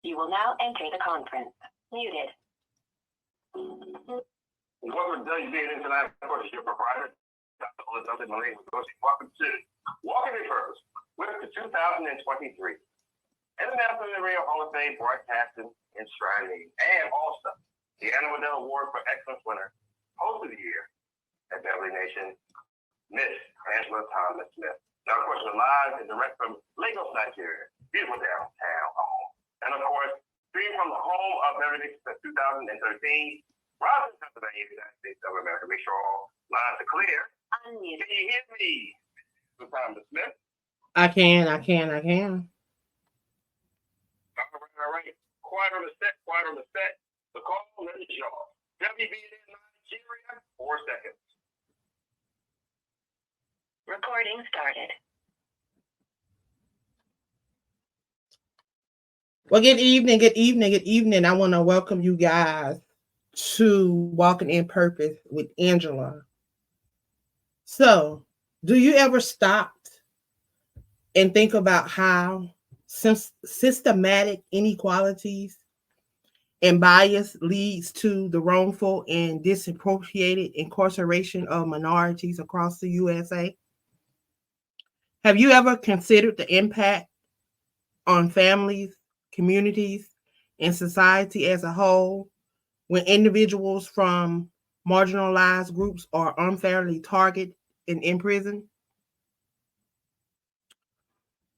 You will now enter the conference. Muted. Welcome to Wbnn tonight. Of course, your proprietor, Dr. Olazunde Malay. Welcome to Walking in Purpose with the 2023 International Radio Hall of Fame Broadcasting and Enshrining, and also the Anna Waddell Award for Excellence winner, host of the year at Beverly Nation, Miss Angela Thomas Smith. Now, of course, we're live and direct from Lagos, Nigeria, beautiful downtown home. And of course, stream from the home of Beverly Nation since 2013, Robinson, Pennsylvania, United States of America. Make sure all lines are clear. Unmute. Can you hear me, Miss Thomas Smith? I can. All right. Quiet on the set. The call, let it show. Wbnn Nigeria, 4 seconds. Recording started. Well, good evening. I want to welcome you guys to Walking in Purpose with Angela. So, do you ever stop and think about how systematic inequalities and bias leads to the wrongful and disappropriated incarceration of minorities across the USA? Have you ever considered the impact on families, communities, and society as a whole when individuals from marginalized groups are unfairly targeted and imprisoned?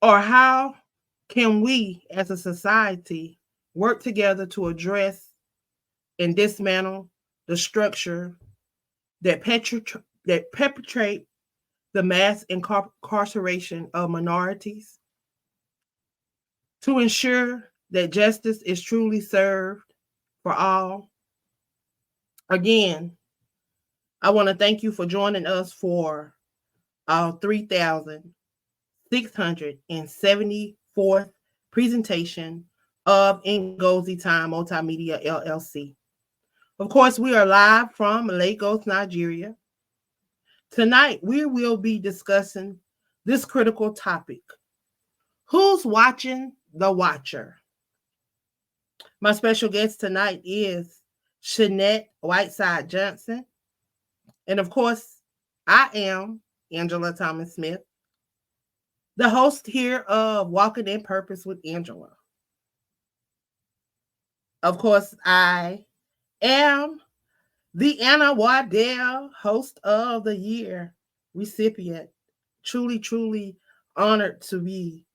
Or how can we as a society work together to address and dismantle the structure that perpetrate the mass incarceration of minorities to ensure that justice is truly served for all? Again, I want to thank you for joining us for our 3,674th presentation of Ngozi Time Multimedia LLC. Of course, we are live from Lagos, Nigeria. Tonight, we will be discussing this critical topic: who's watching the watcher? My special guest tonight is Shanette Whiteside Johnson. And of course, I am Angela Thomas Smith, the host here of Walking in Purpose with Angela. Of course, I am the Anna Waddell Host of the Year recipient. Truly honored to be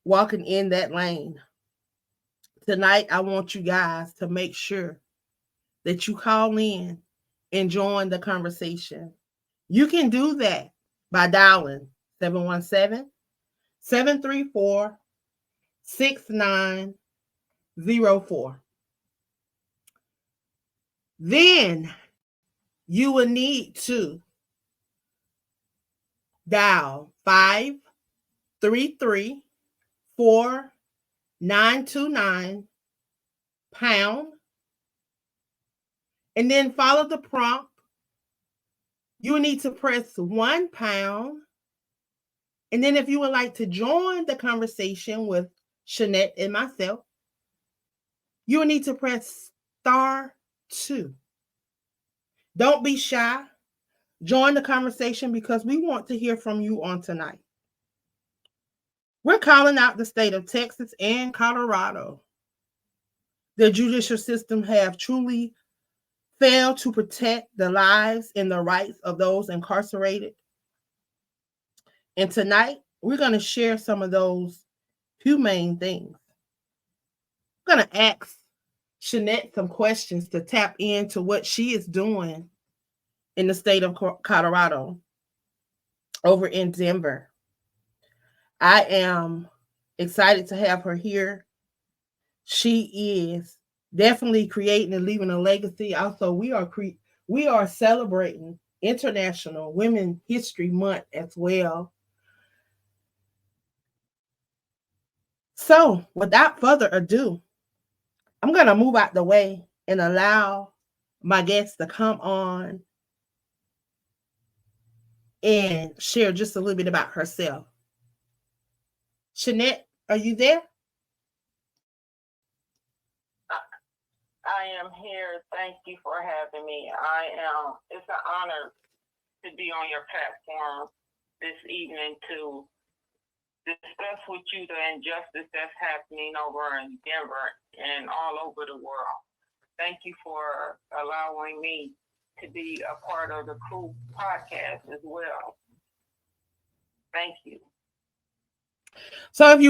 walking in that lane. Tonight, I want you guys to make sure that you call in and join the conversation. You can do that by dialing 717-734-6904. Then you will need to dial 533-4929 pound, and then follow the prompt. You need to press 1 pound And then if you would like to join the conversation with Shanette and myself, you will need to press *2. Don't be shy. Join the conversation because we want to hear from you on tonight. We're calling out the state of Texas and Colorado. The judicial system have truly failed to protect the lives and the rights of those incarcerated. And tonight, we're going to share some of those humane things. I'm going to ask Shanette some questions to tap into what she is doing in the state of Colorado over in Denver. I am excited to have her here. She is definitely creating and leaving a legacy. Also, we are celebrating International Women's History Month as well. So, without further ado, I'm going to move out the way and allow my guest to come on and share just a little bit about herself. Shanette, are you there? I am here. Thank you for having me. It's an honor to be on your platform this evening to discuss with you the injustice that's happening over in Denver and all over the world. Thank you for allowing me to be a part of the Crew podcast as well. Thank you. So if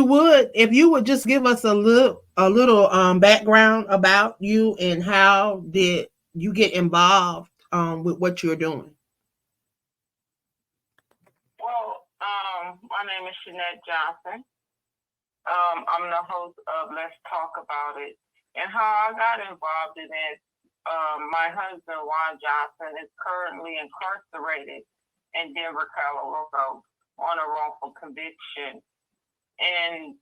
you would just give us a little background about you and how did you get involved with what you're doing? Well, my name is Shanette Johnson. I'm the host of Let's Talk About It. And how I got involved in it, my husband, Juan Johnson, is currently incarcerated in Denver, Colorado on a wrongful conviction. In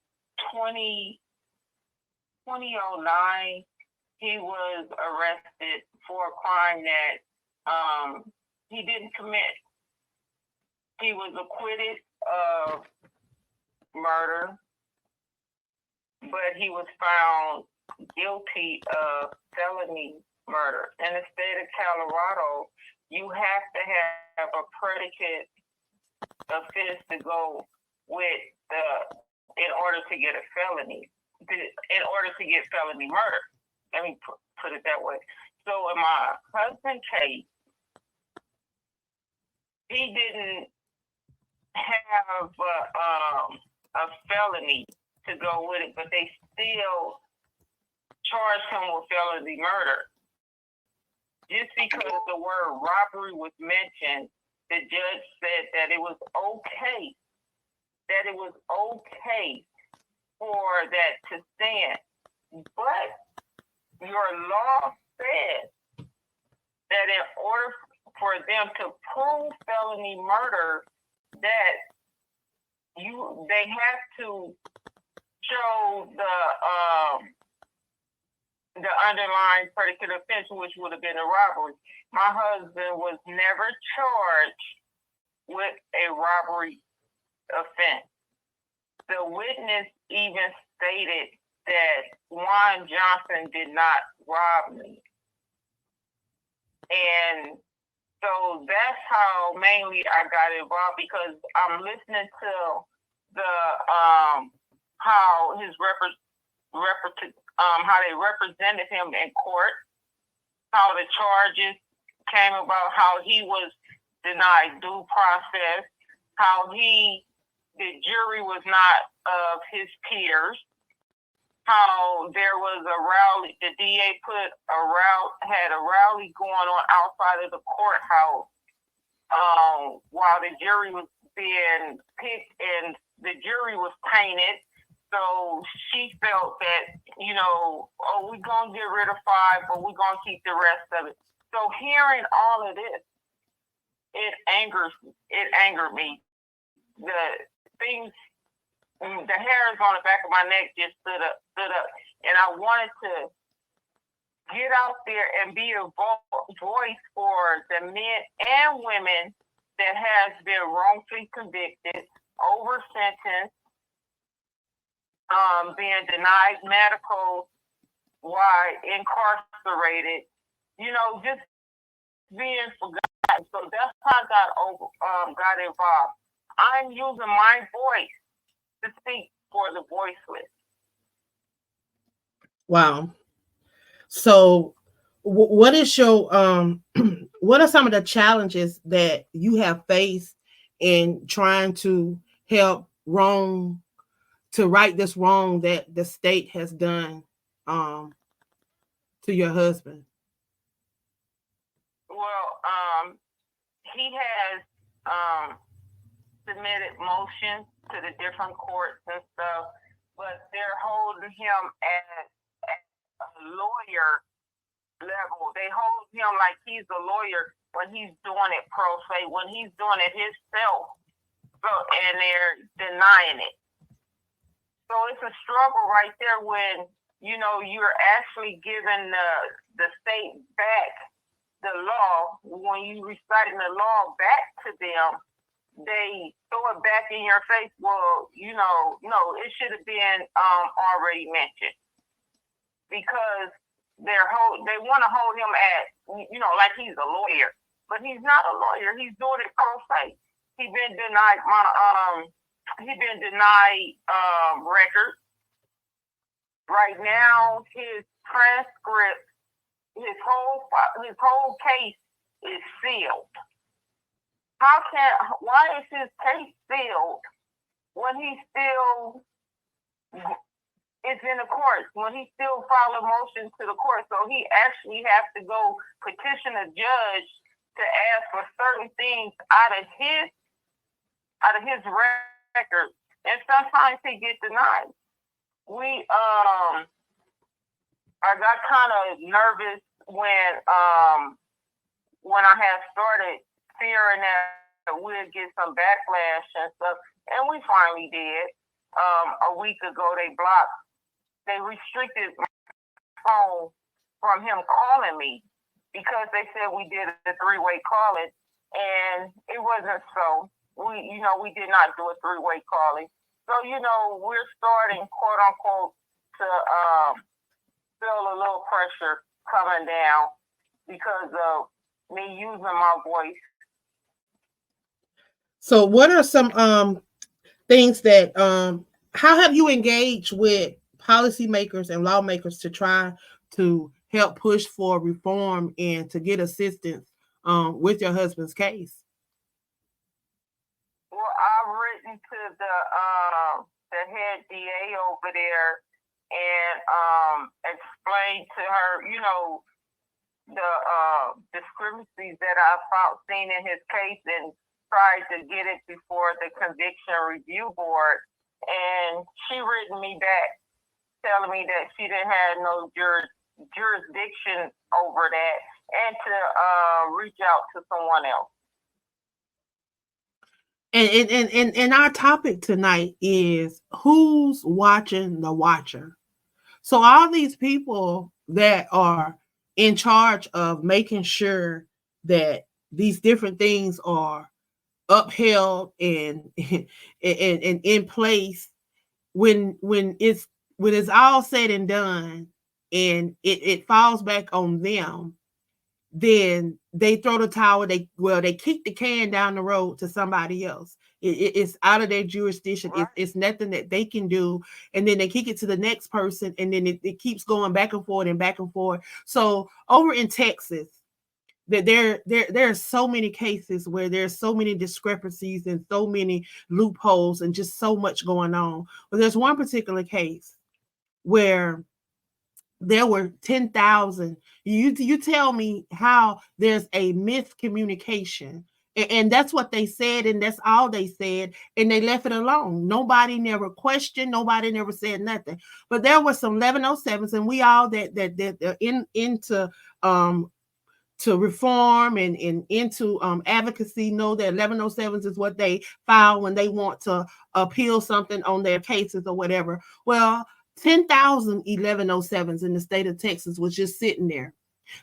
2009, he was arrested for a crime that he didn't commit. He was acquitted of murder, but he was found guilty of felony murder. In the state of Colorado, you have to have a predicate offense to go with in order to get a felony, in order to get felony murder. Let me put it that way. So in my husband's case, he didn't have a felony to go with it, but they still charged him with felony murder. Just because the word robbery was mentioned, the judge said that it was okay for that to stand. But your law says that in order for them to prove felony murder, that they have to show the underlying predicate offense, which would have been a robbery. My husband was never charged with a robbery offense. The witness even stated that Juan Johnson did not rob me. And so that's how mainly I got involved, because I'm listening to the how his how they represented him in court, how the charges came about, how he was denied due process, how the jury was not of his peers, how there was a rally, the DA had a rally going on outside of the courthouse while the jury was being picked and the jury was tainted. So she felt that, we're going to get rid of 5, but we're going to keep the rest of it. So hearing all of this, it angered me. The hairs on the back of my neck just stood up. And I wanted to get out there and be a voice for the men and women that has been wrongfully convicted over sentenced, being denied medical while incarcerated, just being forgotten. So that's how I got involved. I'm using my voice to speak for the voiceless. Wow. So what is your what are some of the challenges that you have faced in trying to help right this wrong that the state has done to your husband? Well, he has submitted motions to the different courts and stuff, but they're holding him at a lawyer level. They hold him like he's a lawyer when he's doing it pro se, when he's doing it himself, and they're denying it. So it's a struggle right there when you're actually giving the state back the law. When you reciting the law back to them, they throw it back in your face. Well, no, it should have been already mentioned, because they want to hold him at like he's a lawyer, but he's not a lawyer. He's doing it pro se. He's been denied records. Right now, his transcript, his whole case is sealed. Why is his case sealed when he still is in the courts, when he still filed a motion to the court? So he actually has to go petition a judge to ask for certain things out of his record, and sometimes he gets denied. I got kind of nervous when I had started fearing that we'd get some backlash and stuff, and we finally did. A week ago, they restricted my phone from him calling me, because they said we did a three-way calling, and it wasn't so. We did not do a three-way calling. So, we're starting, quote unquote, to feel a little pressure coming down because of me using my voice. So what are some things that how have you engaged with policymakers and lawmakers to try to help push for reform and to get assistance with your husband's case? Well, I've written to the head DA over there and explained to her, the discrepancies that I've seen in his case, and tried to get it before the conviction review board. And she written me back telling me that she didn't have no jurisdiction over that, and to reach out to someone else. And our topic tonight is who's watching the watcher. So all these people that are in charge of making sure that these different things are upheld and in place, when it's all said and done and it falls back on them, then they throw the towel. They kick the can down the road to somebody else. It's out of their jurisdiction. Right. It's nothing that they can do. And then they kick it to the next person, and then it keeps going back and forth and back and forth. So over in Texas, that there are so many cases where there's so many discrepancies and so many loopholes and just so much going on. But there's one particular case where there were 10,000. You tell me how there's a miscommunication. And that's what they said, and that's all they said, and they left it alone. Nobody never questioned, nobody never said nothing. But there were some 1107s, and we all that into to reform and into advocacy know that 1107s is what they file when they want to appeal something on their cases or whatever. Well, 10,000 1107s in the state of Texas was just sitting there.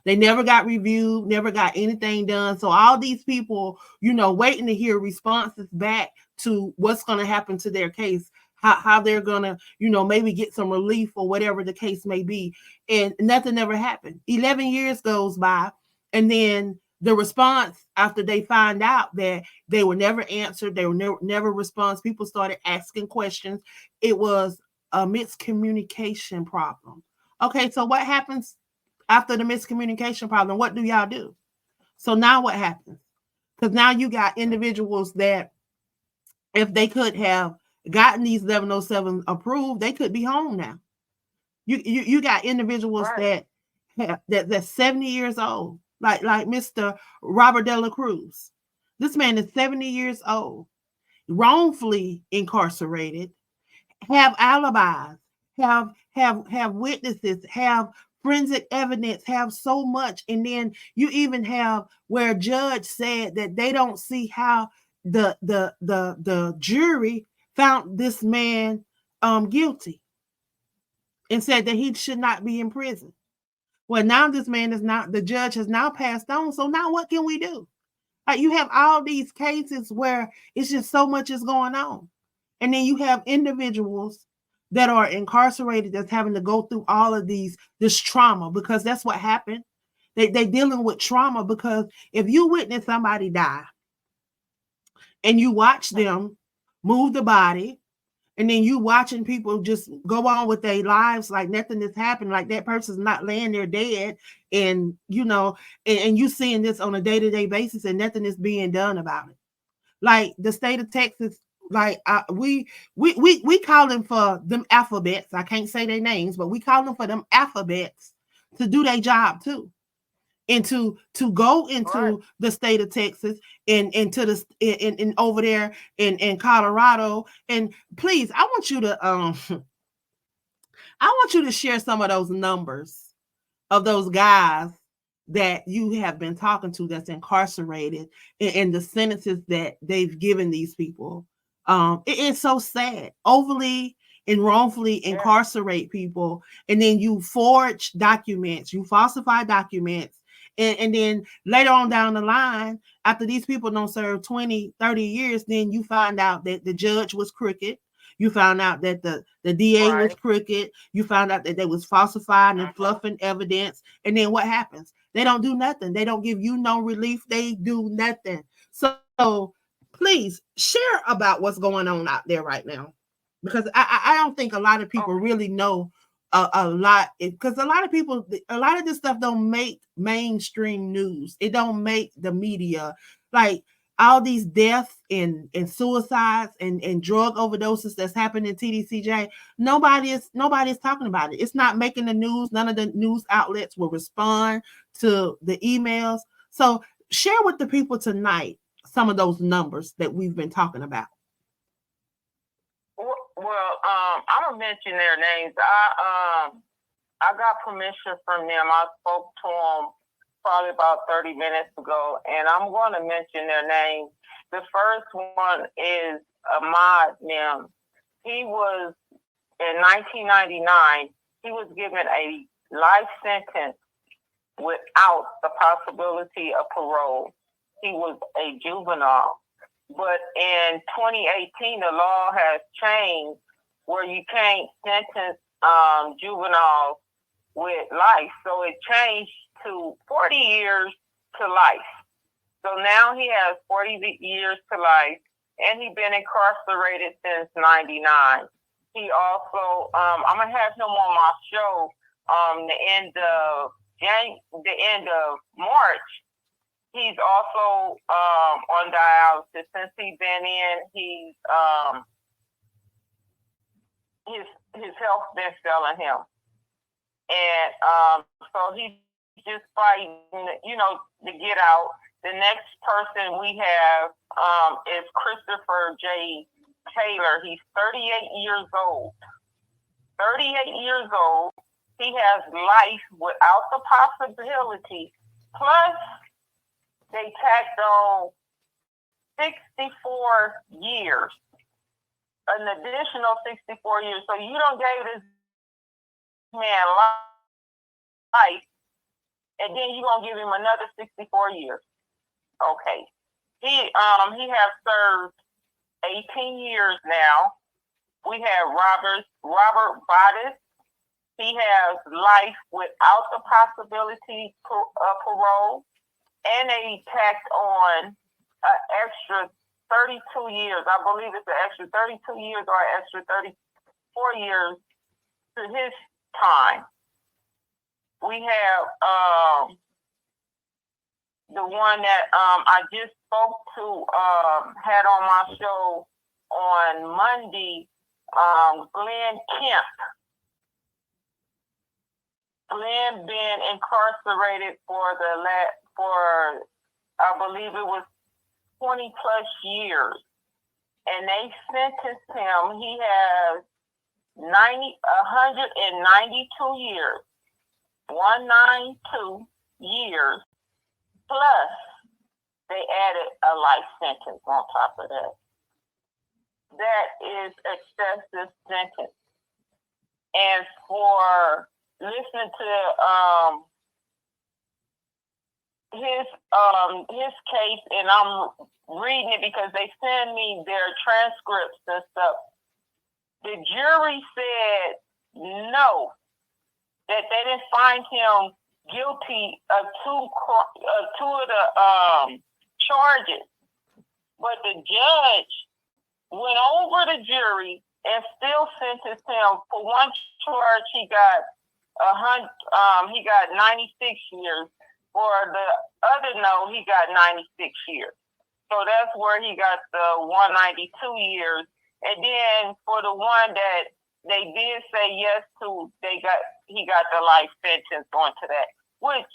They never got reviewed, never got anything done. So all these people, waiting to hear responses back to what's going to happen to their case, how they're going to, maybe get some relief or whatever the case may be. And nothing ever happened. 11 years goes by. And then the response after they find out that they were never answered, they were never response, people started asking questions. It was a miscommunication problem. Okay, so what happens after the miscommunication problem? What do y'all do? So now what happens? Because now you got individuals that if they could have gotten these 1107 approved, they could be home now. You got individuals Right. that's 70 years old, like Mr. Robert De La Cruz. This man is 70 years old, wrongfully incarcerated, have alibis, have witnesses, have forensic evidence, have so much. And then you even have where a judge said that they don't see how the jury found this man guilty and said that he should not be in prison. Well, now this man is not, the judge has now passed on. So now what can we do? You have all these cases where it's just so much is going on. And then you have individuals that are incarcerated that's having to go through all of this trauma, because that's what happened. They dealing with trauma, because if you witness somebody die and you watch them move the body, and then you watching people just go on with their lives like nothing has happened, like that person's not laying there dead, and and you seeing this on a day-to-day basis and nothing is being done about it. Like the state of Texas, like we call them for them alphabets. I can't say their names, but we call them for them alphabets to do their job too. And to go into the state of Texas and into the and over there in Colorado. And please, I want you to share some of those numbers of those guys that you have been talking to that's incarcerated, and the sentences that they've given these people. It's so sad. Overly and wrongfully incarcerate people, and then you forge documents, you falsify documents, and then later on down the line, after these people don't serve 20, 30 years, then you find out that the judge was crooked. You found out that the DA was crooked. You found out that they was falsifying and fluffing evidence. And then what happens? They don't do nothing. They don't give you no relief. They do nothing. So please share about what's going on out there right now, because I don't think a lot of people really know a lot, because a lot of this stuff don't make mainstream news. It don't make the media. Like all these deaths and suicides and drug overdoses that's happening in TDCJ, nobody's talking about it. It's not making the news. None of the news outlets will respond to the emails. So share with the people tonight some of those numbers that we've been talking about. Well, I'm gonna mention their names. I got permission from them. I spoke to them probably about 30 minutes ago, and I'm going to mention their names. The first one is Ahmad Nim. He was, in 1999, he was given a life sentence without the possibility of parole. He was a juvenile. But in 2018, the law has changed where you can't sentence juveniles with life. So it changed to 40 years to life. So now he has 40 years to life, and he's been incarcerated since 99. He also, I'm gonna have him on my show the end of March. He's also on dialysis. Since he's been in, his health been failing him, and so he's just fighting, to get out. The next person we have is Christopher J. Taylor. He's 38 years old. 38 years old. He has life without the possibility. Plus, they tacked on 64 years, an additional 64 years. So you don't give this man life, and then you're gonna give him another 64 years. Okay. He has served 18 years now. We have Robert Bodice. He has life without the possibility of parole, and they tacked on an extra 32 years. I believe it's an extra 32 years or an extra 34 years to his time. We have the one that I just spoke to, had on my show on Monday, Glenn Kemp. Glenn been incarcerated for I believe it was 20 plus years, and they sentenced him. He has 192 years, 192 years, plus they added a life sentence on top of that. That is excessive sentence. And for listening to his case, and I'm reading it because they send me their transcripts and stuff. The jury said no, that they didn't find him guilty of two of the charges, but the judge went over the jury and still sentenced him for one charge. He got 96 years. For the other no, he got 96 years. So that's where he got the 192 years. And then for the one that they did say yes to, he got the life sentence onto that, which,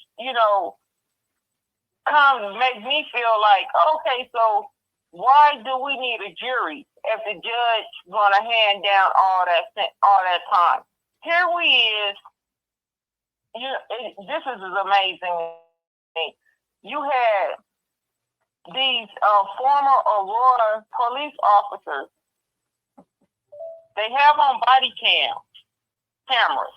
make me feel like, okay, so why do we need a jury if the judge gonna hand down all that time? Here we is. This is amazing. You had these former Aurora police officers. They have on body cameras,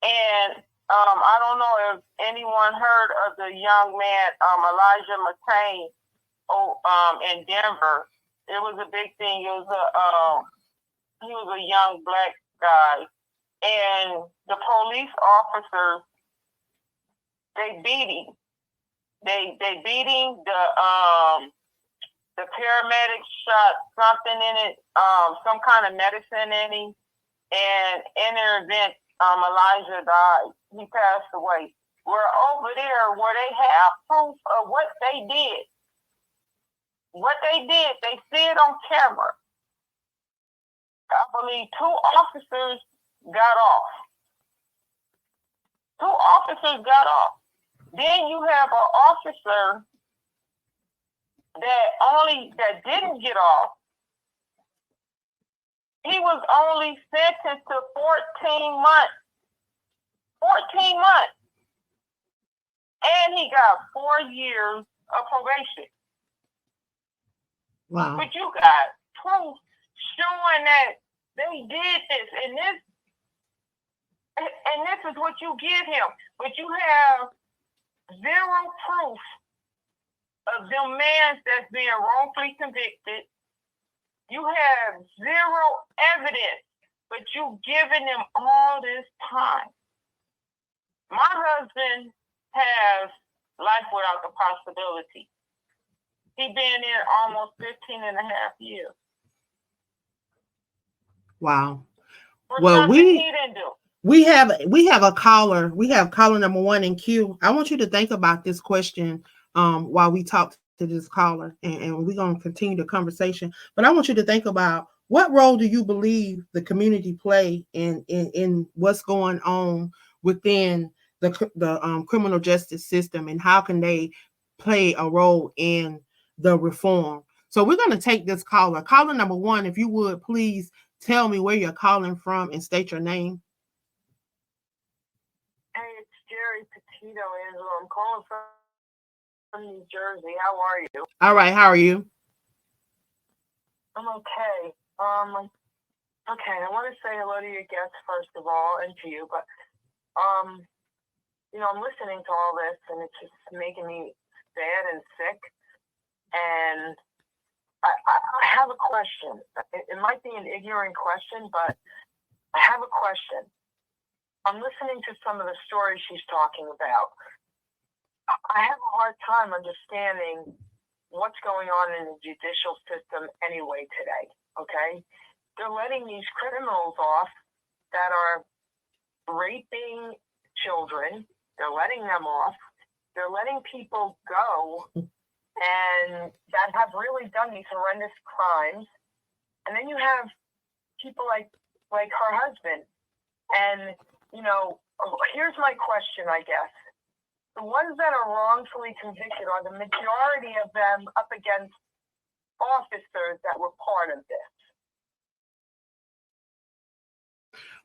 and I don't know if anyone heard of the young man Elijah McCain in Denver. It was a big thing. He was a young black guy, and the police officers, they beat him. They beat him. The paramedics shot something in it, some kind of medicine in him, and in the event, Elijah died. He passed away. We're over there where they have proof of what they did. They see it on camera. I believe 2 officers got off. Then you have an officer that didn't get off. He was only sentenced to 14 months. 14 months. And he got 4 years of probation. Wow. But you got proof showing that they did this, and this is what you give him. But you have zero proof of them men that's being wrongfully convicted. You have zero evidence, but you giving them all this time. My husband has life without the possibility. He been in almost 15 and a half years. Wow. Well, he didn't do. We have a caller. We have caller number 1 in queue. I want you to think about this question while we talk to this caller, and we're going to continue the conversation. But I want you to think about, what role do you believe the community play in what's going on within the criminal justice system, and how can they play a role in the reform? So we're going to take this caller. Caller number 1, if you would please tell me where you're calling from and state your name. Hey, it's Jerry Petito, Angela. I'm calling from New Jersey. How are you? All right. How are you? I'm okay. Okay, I want to say hello to your guests first of all, and to you. But I'm listening to all this, and it's just making me sad and sick. And I have a question. It might be an ignorant question, but I have a question. I'm listening to some of the stories she's talking about. I have a hard time understanding what's going on in the judicial system anyway today, okay? They're letting these criminals off that are raping children. They're letting them off. They're letting people go and that have really done these horrendous crimes. And then you have people like her husband. And, here's my question, I guess. The ones that are wrongfully convicted, are the majority of them up against officers that were part of this?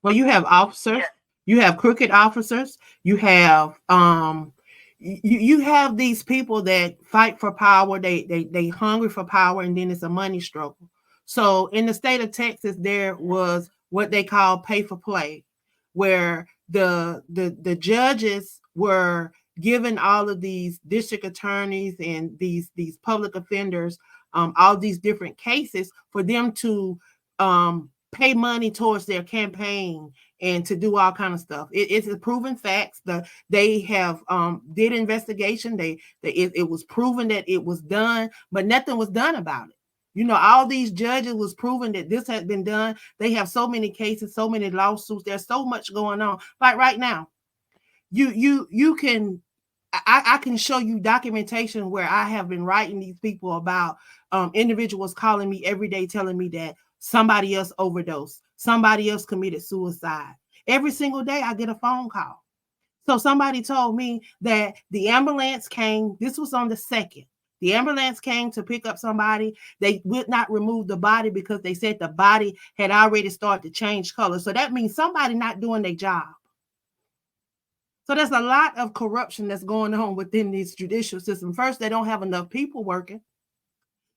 Well, you have officers, you have crooked officers, you have you have these people that fight for power, they hungry for power, and then it's a money struggle. So in the state of Texas, there was what they call pay for play, where the judges were given all of these district attorneys and these public offenders all these different cases for them to pay money towards their campaign and to do all kind of stuff. It's a proven facts that they have did investigation. It was proven that it was done, but nothing was done about it. All these judges was proven that this had been done. They have so many cases, so many lawsuits. There's so much going on. Like right now, you can I can show you documentation where I have been writing these people about individuals calling me every day telling me that somebody else overdosed, somebody else committed suicide. Every single day I get a phone call. So somebody told me that the ambulance came, this was on the 2nd. The ambulance came to pick up somebody. They would not remove the body because they said the body had already started to change color. So that means somebody not doing their job. So there's a lot of corruption that's going on within this judicial system. First, they don't have enough people working.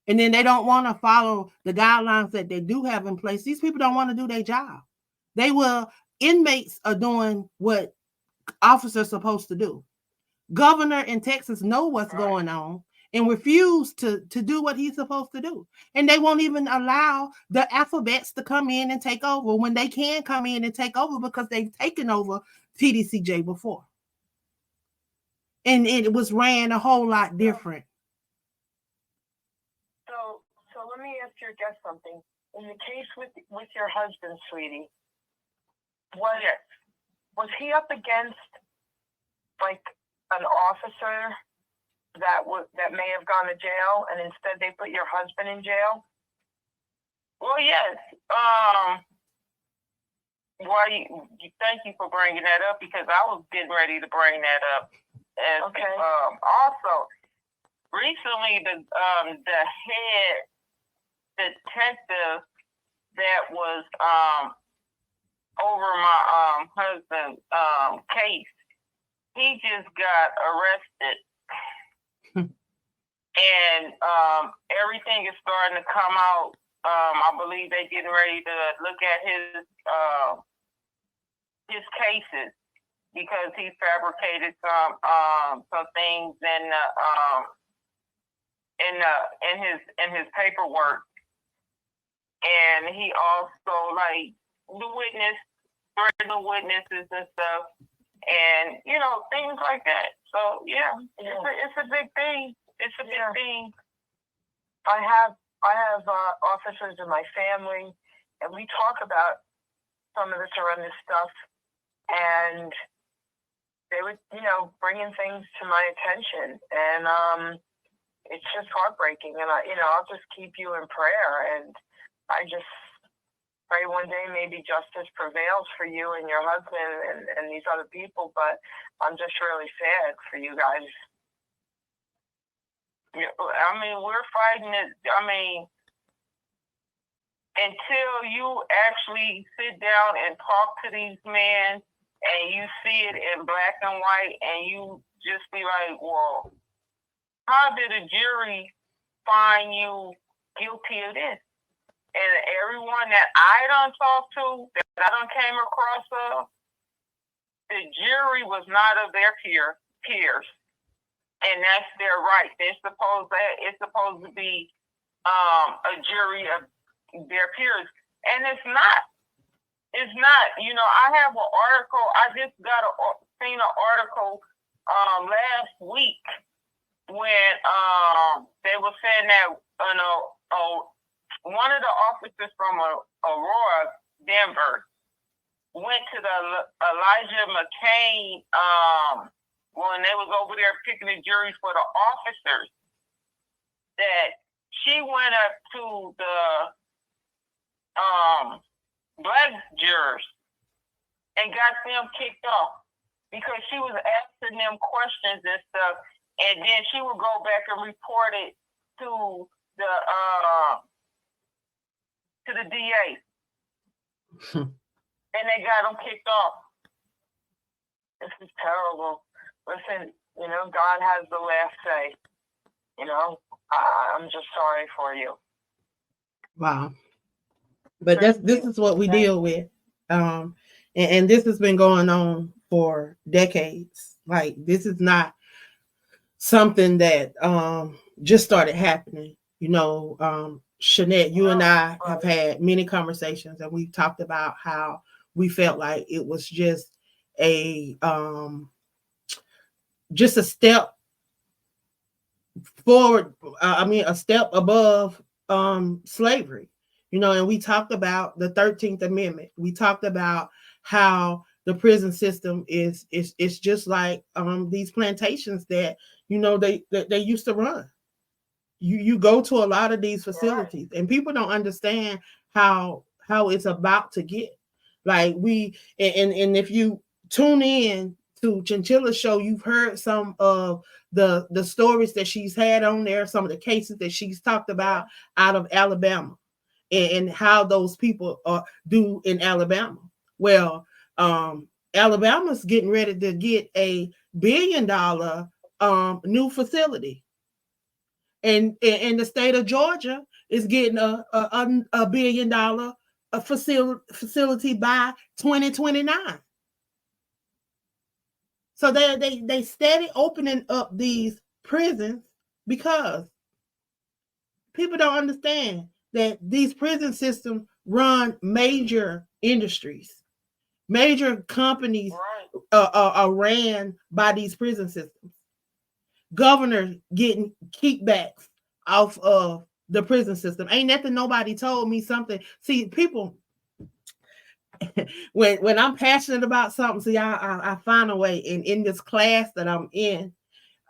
And then they don't want to follow the guidelines that they do have in place. These people don't want to do their job. Inmates are doing what officers are supposed to do. Governor in Texas know what's going on and refuse to do what he's supposed to do. And they won't even allow the alphabets to come in and take over when they can come in and take over because they've taken over TDCJ before. And it was ran a whole lot different. So let me ask your guest something. In the case with your husband, sweetie, was he up against like an officer that may have gone to jail, and instead they put your husband in jail? Well, yes. Thank you for bringing that up because I was getting ready to bring that up. Okay. Also, recently the head detective that was over my husband's case, he just got arrested. And everything is starting to come out. I believe they're getting ready to look at his cases because he fabricated some things in his paperwork, and he also like threatened witnesses and stuff, and things like that. So yeah, it's a big thing. It's a big thing. I have officers in my family, and we talk about some of this horrendous stuff, and they would, bringing things to my attention, and it's just heartbreaking. And I'll just keep you in prayer, and I just pray one day maybe justice prevails for you and your husband and these other people. But I'm just really sad for you guys. I mean, we're fighting it. I mean, until you actually sit down and talk to these men and you see it in black and white and you just be like, well, how did a jury find you guilty of this? And everyone that I done talked to, that I done came across of, the jury was not of their peers, and that's their right. It's supposed to be a jury of their peers, and it's not. It's not. You know, I have an article. I just seen an article last week when they were saying that one of the officers from Aurora, Denver, went to the Elijah McCain when they was over there picking the juries for the officers. That she went up to the black jurors and got them kicked off because she was asking them questions and stuff, and then she would go back and report it to the DA, and they got them kicked off. This is terrible. Listen, you know, God has the last say. You know, I'm just sorry for you. Wow. But this is what we deal with. And this has been going on for decades. Like, this is not something that just started happening. You know, Shanette, you and I have had many conversations, and we've talked about how we felt like it was just a step forward. A step above slavery. You know, and we talked about the 13th Amendment. We talked about how the prison system is just like these plantations that, you know, they used to run. You go to a lot of these facilities, and people don't understand how it's about to get. Like, and if you tune in to Chinchilla's show, you've heard some of the stories that she's had on there, some of the cases that she's talked about out of Alabama. And how those people do in Alabama. Well, Alabama's getting ready to get $1 billion new facility, and the state of Georgia is getting a $1 billion facility by 2029. So they steady opening up these prisons because people don't understand that these prison systems run major industries. Major companies are ran by these prison systems. Governors getting kickbacks off of the prison system. Ain't nothing nobody told me something. See, people, when I'm passionate about something, see, I find a way. And in this class that I'm in,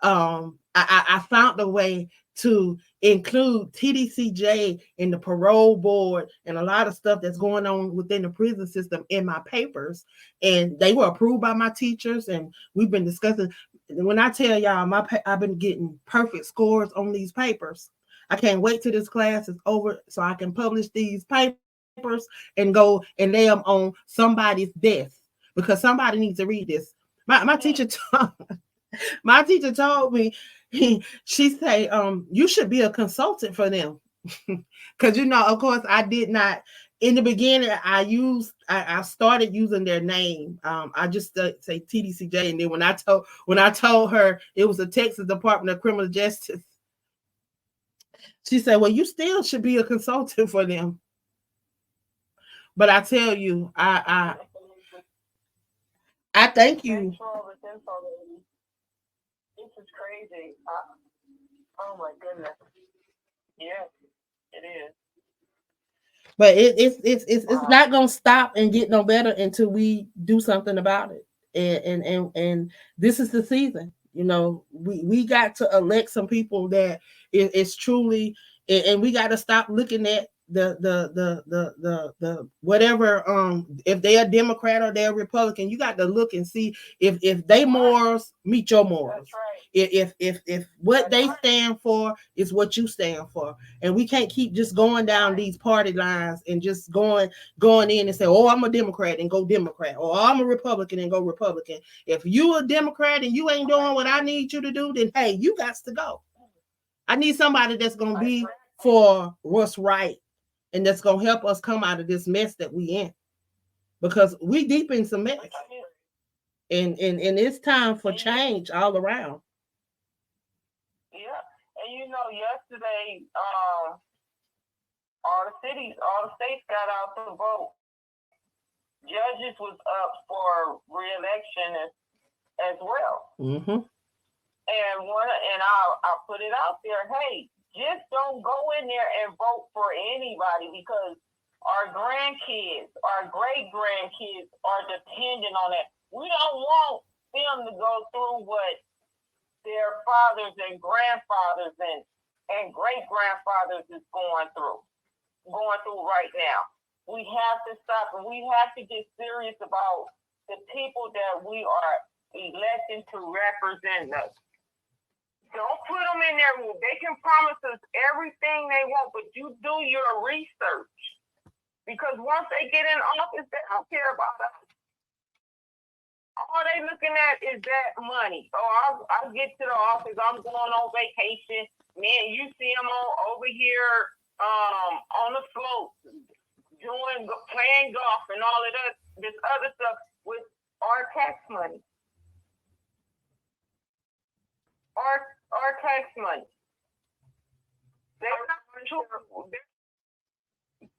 I found a way to include TDCJ and the parole board and a lot of stuff that's going on within the prison system in my papers. And they were approved by my teachers, and we've been discussing. When I tell y'all, I've been getting perfect scores on these papers. I can't wait till this class is over so I can publish these papers and go and lay them on somebody's desk, because somebody needs to read this. My teacher told me, she say, you should be a consultant for them. Because, you know, of course, I did not, in the beginning, I started using their name. I just say TDCJ. And then when I told her it was the Texas Department of Criminal Justice, she said, well, you still should be a consultant for them. But I tell you, I thank you. This is crazy. Oh my goodness. Yes, it is. But it's not gonna stop and get no better until we do something about it. And this is the season. You know, we got to elect some people that is truly, and we got to stop looking at the whatever, if they're a Democrat or they're a Republican. You got to look and see if they morals meet your morals. If what they stand for is what you stand for. And we can't keep just going down these party lines and just going in and say, oh, I'm a Democrat, and go Democrat, or I'm a Republican and go Republican. If you a Democrat and you ain't doing what I need you to do, then hey, you got to go. I need somebody that's gonna be for what's right, and that's gonna help us come out of this mess that we in, because we deep in some mess. And it's time for change all around. Yeah. And yesterday, all the states got out to vote. Judges was up for re-election as well. Mm-hmm. And I'll put it out there. Hey, just don't go in there and vote for anybody, because our grandkids, our great grandkids are dependent on that. We don't want them to go through what their fathers and grandfathers and great grandfathers is going through right now. We have to stop, and we have to get serious about the people that we are electing to represent us. Don't put them in there. They can promise us everything they want, but you do your research. Because once they get in office, they don't care about us. All they looking at is that money. Oh, I'll get to the office. I'm going on vacation. Man, you see them over here on the slope, playing golf and all of this other stuff with our tax money. Our tax money.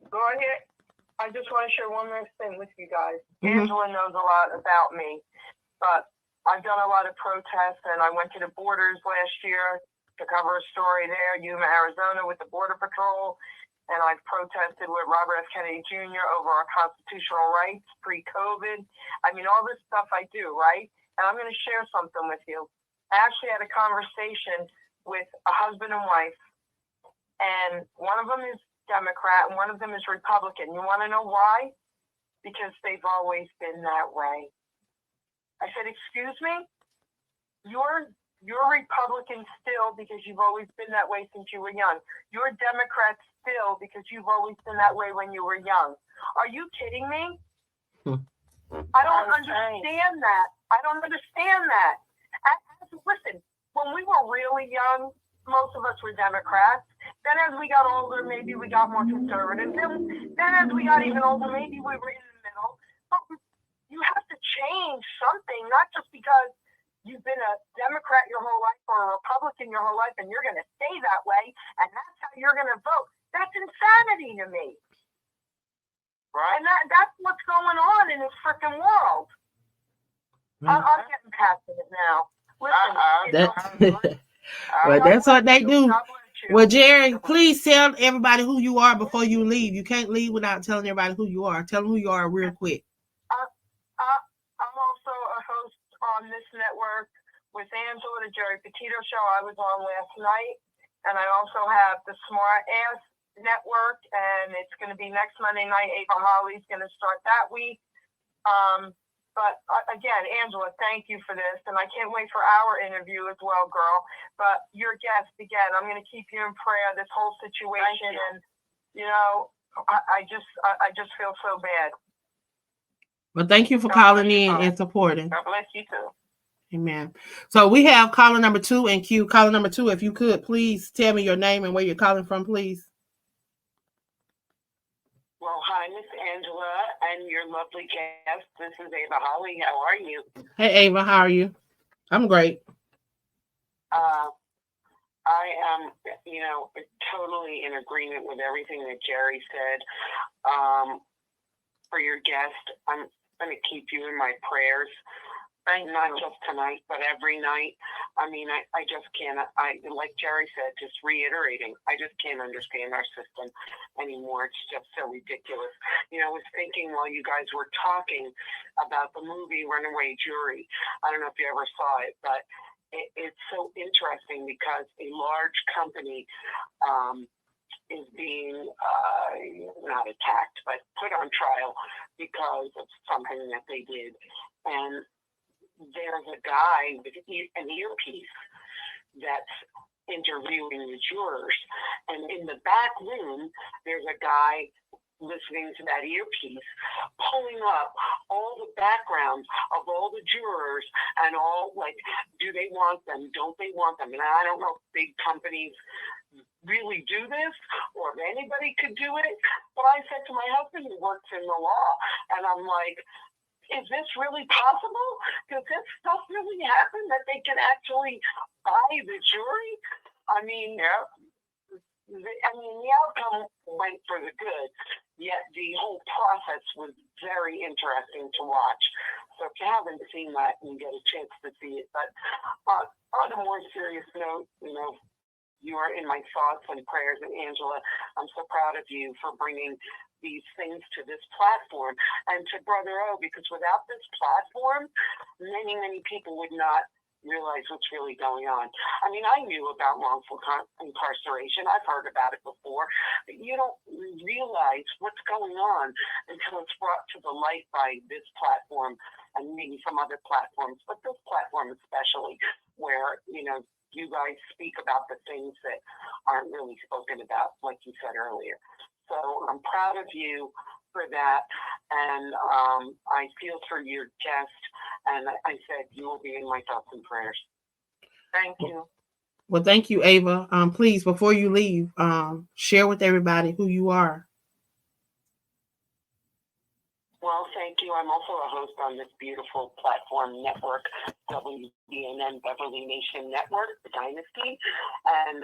Go ahead. I just want to share one more thing with you guys. Mm-hmm. Angela knows a lot about me, but I've done a lot of protests, and I went to the borders last year to cover a story there, Yuma, Arizona, with the Border Patrol, and I've protested with Robert F. Kennedy Jr. over our constitutional rights pre-COVID. I mean, all this stuff I do, right? And I'm going to share something with you. I actually had a conversation with a husband and wife, and one of them is Democrat and one of them is Republican. You want to know why? Because they've always been that way. I said, excuse me? You're Republican still because you've always been that way since you were young. You're Democrat still because you've always been that way when you were young. Are you kidding me? I don't understand that. I don't understand that. Listen, when we were really young, most of us were Democrats. Then as we got older, maybe we got more conservative. Then as we got even older, maybe we were in the middle. But you have to change something, not just because you've been a Democrat your whole life or a Republican your whole life and you're going to stay that way and that's how you're going to vote. That's insanity to me. Right? And that's what's going on in this freaking world. I'm getting passionate now. Listen, well, that's what they do. Well, Jerry, please tell everybody who you are before you leave. You can't leave without telling everybody who you are. Tell them who you are real quick. I'm also a host on this network with Angela, the Jerry Petito Show I was on last night. And I also have the Smart Ass Network, and it's going to be next Monday night. Ava Holly's going to start that week. But again, Angela, thank you for this. And I can't wait for our interview as well, girl. But your guest, again, I'm going to keep you in prayer, this whole situation. And, I just feel so bad. Well, thank you for calling in and supporting. God bless you too. Amen. So we have caller number 2 in queue. Caller number 2, if you could, please tell me your name and where you're calling from, please. Well, hi, Miss Angela, and your lovely guest. This is Ava Holly. How are you? Hey, Ava, how are you? I'm great. I am, totally in agreement with everything that Jerry said. For your guest, I'm going to keep you in my prayers. Not just tonight, but every night. I mean, I just can't, like Jerry said, just reiterating, I just can't understand our system anymore. It's just so ridiculous. I was thinking while you guys were talking about the movie Runaway Jury. I don't know if you ever saw it, but it's so interesting because a large company is being not attacked, but put on trial because of something that they did. And there's a guy with an earpiece that's interviewing the jurors. And in the back room, there's a guy listening to that earpiece, pulling up all the backgrounds of all the jurors and all, like, do they want them? Don't they want them? And I don't know if big companies really do this or if anybody could do it. But I said to my husband who works in the law, and I'm like, is this really possible? Does this stuff really happen that they can actually buy the jury? I mean, the outcome went for the good, yet the whole process was very interesting to watch. So if you haven't seen that, you get a chance to see it. But on a more serious note, you are in my thoughts and prayers. And Angela, I'm so proud of you for bringing these things to this platform and to Brother O, because without this platform, many, many people would not realize what's really going on. I mean, I knew about wrongful incarceration. I've heard about it before, but you don't realize what's going on until it's brought to the light by this platform and maybe some other platforms, but this platform especially, where, you guys speak about the things that aren't really spoken about, like you said earlier. So I'm proud of you for that, and I feel for your guest, and I said you will be in my thoughts and prayers. Thank you. Well, thank you, Ava. Please, before you leave, share with everybody who you are. Well, thank you. I'm also a host on this beautiful platform network, Wbnn, Beverly Nation Network, the Dynasty, and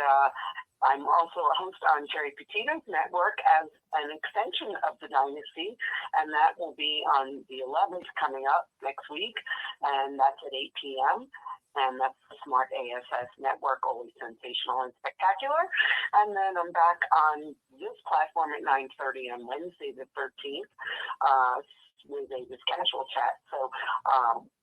I'm also a host on Jerry Petito's network as an extension of the Dynasty, and that will be on the 11th coming up next week, and that's at 8 p.m., and that's the Smart ASS Network, always sensational and spectacular. And then I'm back on this platform at 9:30 on Wednesday the 13th with a casual chat. So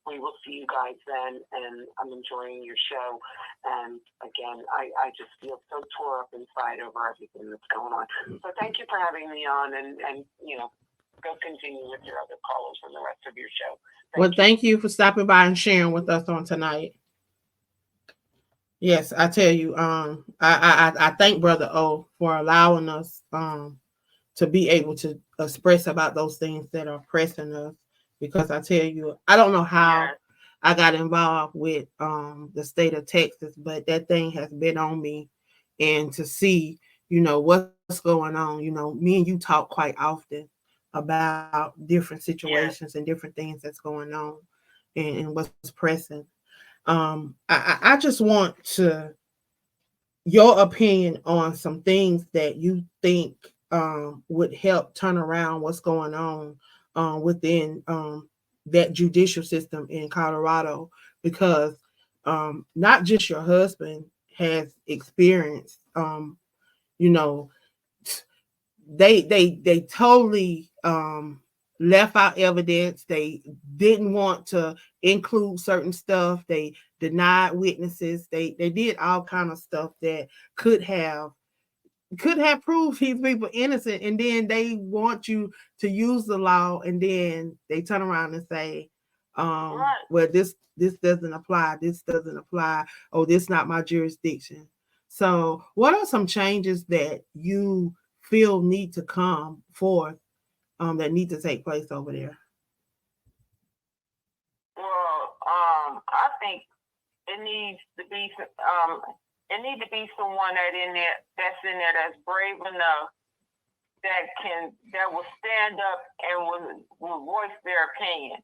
we will see you guys then, and I'm enjoying your show. And again, I just feel so tore up inside over everything that's going on. So thank you for having me on, and go continue with your other callers and the rest of your show. Thank you for stopping by and sharing with us on tonight. Yes, I tell you, I thank Brother O for allowing us to be able to express about those things that are pressing us, because I tell you, I don't know how I got involved with the state of Texas, but that thing has been on me, and to see, what's going on, me and you talk quite often about different situations and different things that's going on and what's pressing. I just want your opinion on some things that you think would help turn around what's going on within that judicial system in Colorado, because not just your husband has experienced, they totally left out evidence. They didn't want to include certain stuff. They denied witnesses. They did all kind of stuff that could have proved these people innocent, and then they want you to use the law, and then they turn around and say, well, this doesn't apply. This doesn't apply. Oh, this is not my jurisdiction. So what are some changes that you feel need to come forth that need to take place over there? Well, I think it needs to be someone that's in there that's brave enough that will stand up and will voice their opinion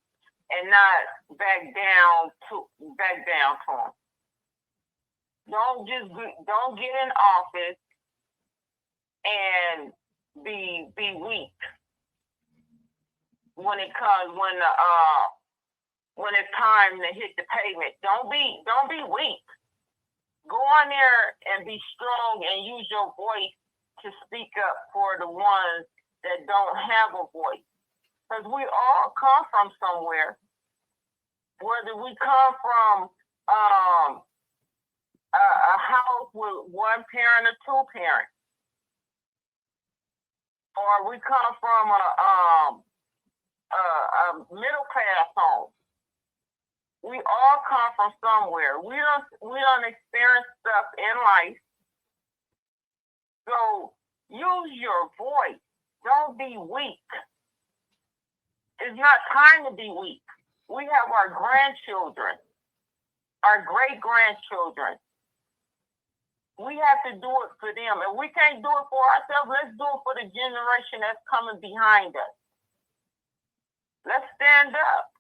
and not back down to them. Don't get in office and be weak when it's time to hit the pavement. Don't be weak. Go on there and be strong and use your voice to speak up for the ones that don't have a voice. Because we all come from somewhere. Whether we come from a house with one parent or two parents, or we come from a middle class home. We all come from somewhere. We don't experience stuff in life. So use your voice. Don't be weak. It's not time to be weak. We have our grandchildren, our great-grandchildren. We have to do it for them. And we can't do it for ourselves. Let's do it for the generation that's coming behind us. Let's stand up.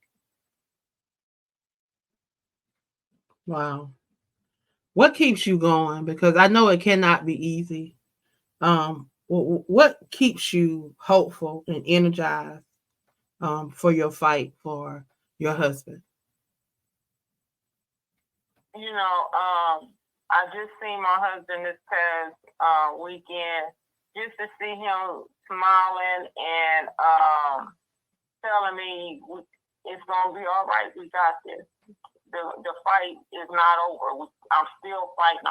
Wow. What keeps you going? Because I know it cannot be easy. What keeps you hopeful and energized for your fight for your husband? You know, I just seen my husband this past weekend, just to see him smiling and telling me it's gonna be all right. We got this. The fight is not over. I'm still fighting.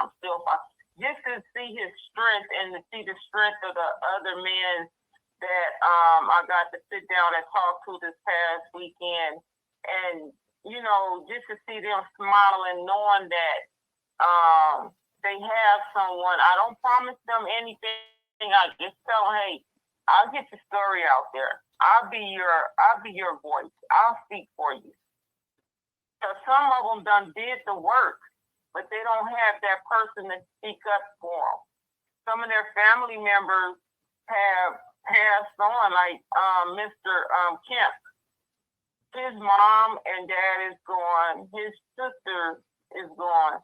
Just to see his strength and to see the strength of the other men that I got to sit down and talk to this past weekend, and you know, just to see them smiling, knowing that they have someone. I don't promise them anything. I just tell them, hey, I'll get your story out there. I'll be your voice. I'll speak for you. So some of them done did the work, but they don't have that person to speak up for them. Some of their family members have passed on, like Mr. Kemp. His mom and dad is gone. His sister is gone.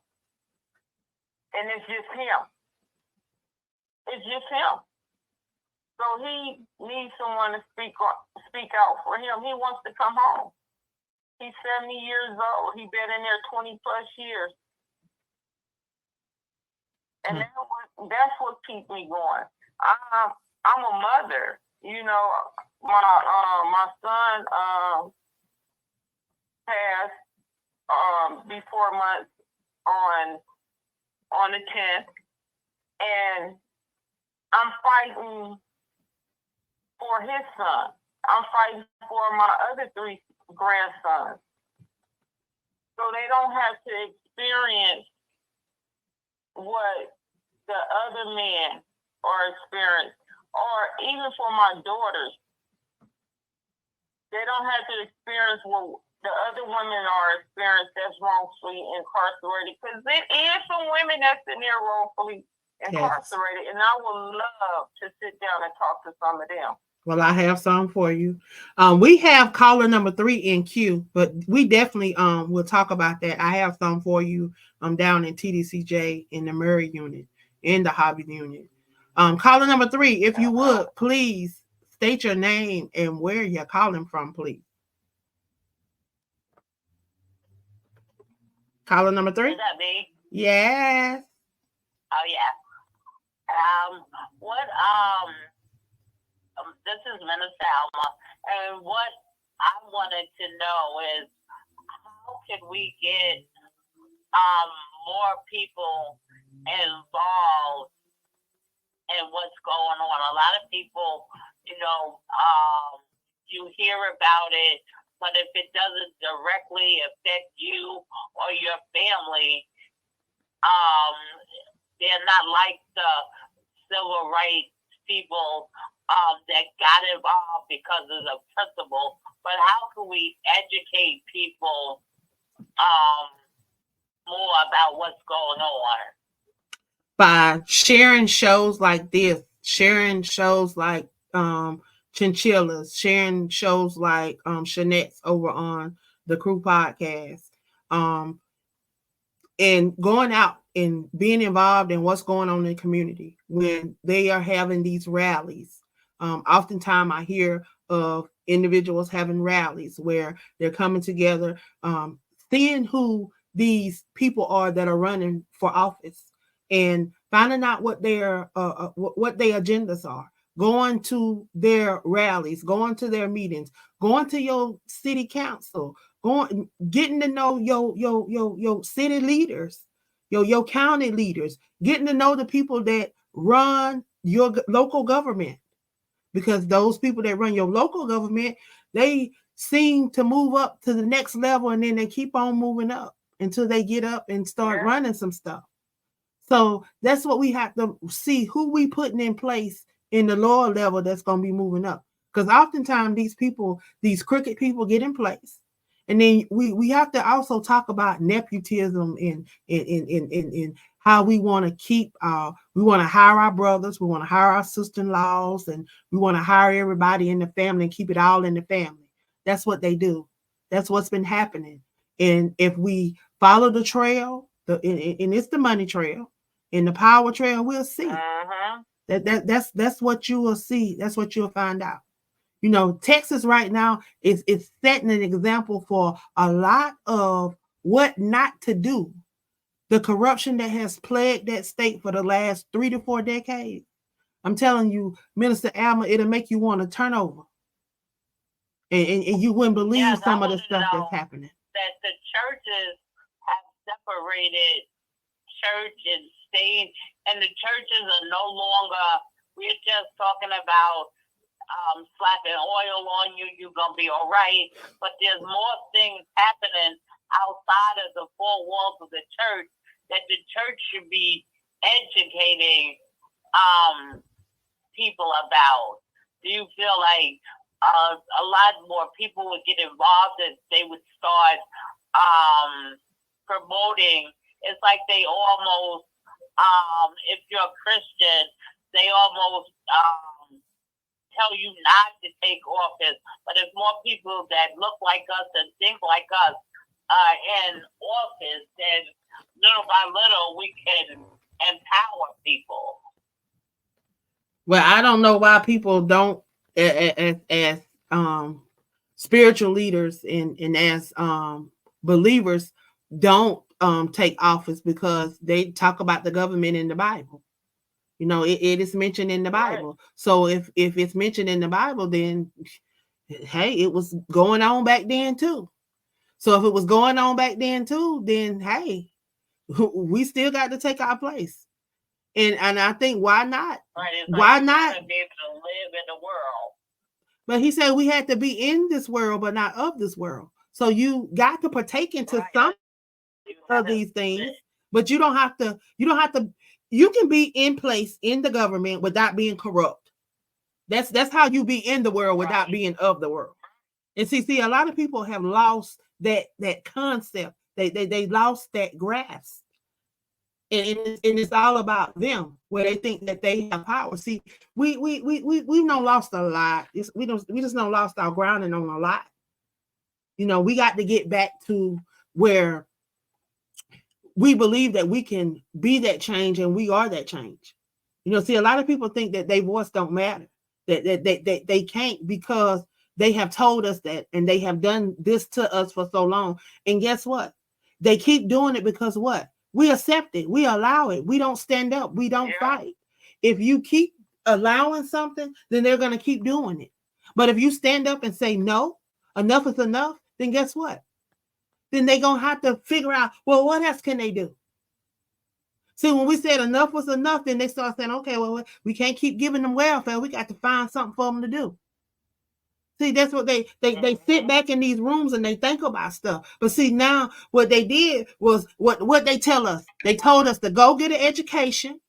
And it's just him. It's just him. So he needs someone to speak out for him. He wants to come home. He's 70 years old. He's been in there 20 plus years. And that's what keeps me going. I'm a mother. You know, my son passed before months on the 10th, and I'm fighting for his son. I'm fighting for my other 3 grandsons, so they don't have to experience what the other men are experiencing, or even for my daughters, they don't have to experience what the other women are experiencing that's wrongfully incarcerated, because it is some women that's in there wrongfully incarcerated. Yes. And I would love to sit down and talk to some of them. Well, I have some for you. We have caller number 3 in queue, but we definitely will talk about that. I have some for you down in TDCJ in the Murray unit, in the Hobby unit. Caller number 3, if you would, please state your name and where you're calling from, please. Caller number 3. Is that me? Yes. Oh yeah. This is Minister Alma, and what I wanted to know is how can we get more people involved in what's going on? A lot of people, you know, you hear about it, but if it doesn't directly affect you or your family, they're not like the civil rights people that got involved because of the principle. But how can we educate people more about what's going on? By sharing shows like this, sharing shows like Chinchillas, sharing shows like Shanette's over on the Crew Podcast, and going out and being involved in what's going on in the community when they are having these rallies. Oftentimes I hear of individuals having rallies where they're coming together, seeing who these people are that are running for office and finding out what their agendas are, going to their rallies, going to their meetings, going to your city council, getting to know your city leaders, your county leaders, getting to know the people that run your local government. Because those people that run your local government, they seem to move up to the next level, and then they keep on moving up until they get up and start running some stuff. So that's what we have to see, who we putting in place in the lower level that's going to be moving up. Because oftentimes these people, these crooked people get in place. And then we have to also talk about nepotism and how we want to keep we want to hire our brothers, we want to hire our sister-in-laws, and we want to hire everybody in the family and keep it all in the family. That's what they do. That's what's been happening. And if we follow the trail, and it's the money trail, and the power trail, we'll see. That's what you will see. That's what you'll find out. You know, Texas right now is setting an example for a lot of what not to do. The corruption that has plagued that state for the last 3 to 4 decades. I'm telling you, Minister Alma, it'll make you want to turn over. And you wouldn't believe some of the stuff that's happening. That the churches have separated church and state, and the churches are no longer, we're just talking about slapping oil on you, you're going to be all right. But there's more things happening outside of the four walls of the church that the church should be educating people about. Do you feel like a lot more people would get involved and they would start promoting? It's like they almost, if you're a Christian, they almost tell you not to take office. But if more people that look like us and think like us are in office, then little by little we can empower people. Well, I don't know why people don't, as spiritual leaders and as believers, don't take office, because they talk about the government in the Bible. You know, it is mentioned in the Bible. Right. So if it's mentioned in the Bible, then hey, it was going on back then too. So if it was going on back then too, then hey, we still got to take our place. And I think, why not? Right, why not? To be able to live in the world. But he said we had to be in this world, but not of this world. So you got to partake into some of these things, but you don't have to. You can be in place in the government without being corrupt. That's how you be in the world without being of the world. And see, a lot of people have lost that concept. They lost that grasp. And it's all about them, where they think that they have power. See, we've not lost a lot. We just not lost our grounding on a lot. You know, we got to get back to where we believe that we can be that change, and we are that change. You know, see, a lot of people think that their voice don't matter, that they can't, because they have told us that, and they have done this to us for so long. And guess what? They keep doing it because what? We accept it. We allow it. We don't stand up. We don't fight. If you keep allowing something, then they're going to keep doing it. But if you stand up and say, no, enough is enough, then guess what? Then they're going to have to figure out, well, what else can they do? See, when we said enough was enough, then they start saying, okay, well, we can't keep giving them welfare. We got to find something for them to do. See, that's what they sit back in these rooms and they think about stuff. But see, now what they did was what they tell us. They told us to go get an education.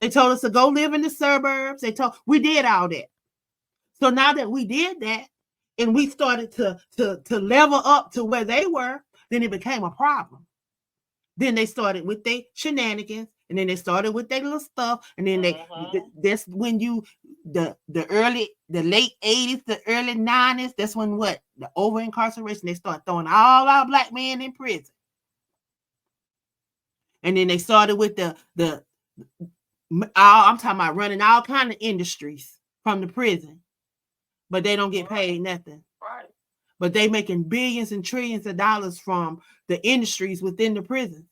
They told us to go live in the suburbs. We did all that. So now that we did that, and we started to level up to where they were, then it became a problem. Then they started with their shenanigans, and then they started with their little stuff, and then that's when the late 80s, the early 90s, that's when the over incarceration, they start throwing all our black men in prison. And then they started with I'm talking about running all kind of industries from the prison, but they don't get paid nothing. Right. But they making billions and trillions of dollars from the industries within the prisons.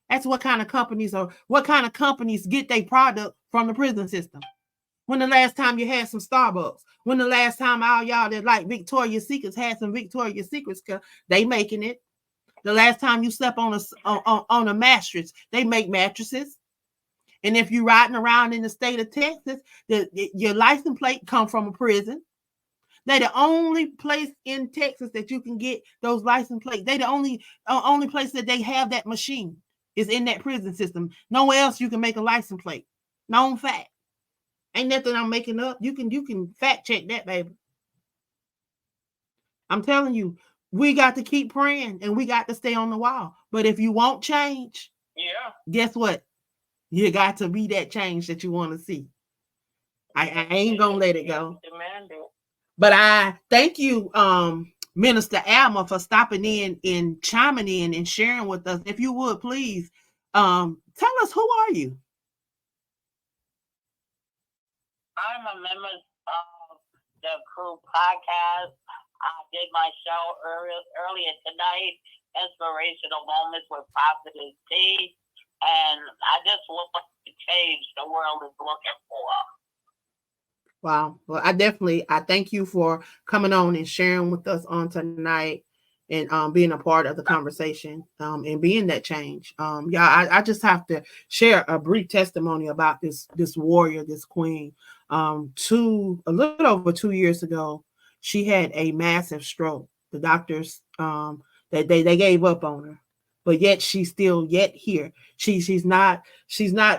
That's what kind of companies get their product from the prison system. When the last time you had some Starbucks? When the last time all y'all that like Victoria's Secrets had some Victoria's Secrets? They making it. The last time you slept on a mattress, they make mattresses. And if you're riding around in the state of Texas, your license plate come from a prison. They're the only place in Texas that you can get those license plates. They're the only place that they have that machine is in that prison system. Nowhere else you can make a license plate. Known fact. Ain't nothing I'm making up. You can fact check that, baby. I'm telling you, we got to keep praying and we got to stay on the wall. But if you won't change, guess what? You got to be that change that you want to see. I ain't gonna let it go. But I thank you, Minister Alma, for stopping in and chiming in and sharing with us. If you would please tell us, who are you? I'm a member of the Crew podcast. I did my show earlier tonight, Inspirational Moments with Prophetess T. And I just want to change the world is looking for. Wow. Well, I thank you for coming on and sharing with us on tonight and being a part of the conversation and being that change. I just have to share a brief testimony about this warrior, this queen. A little over 2 years ago, she had a massive stroke. The doctors they gave up on her, but yet she's still here. She's not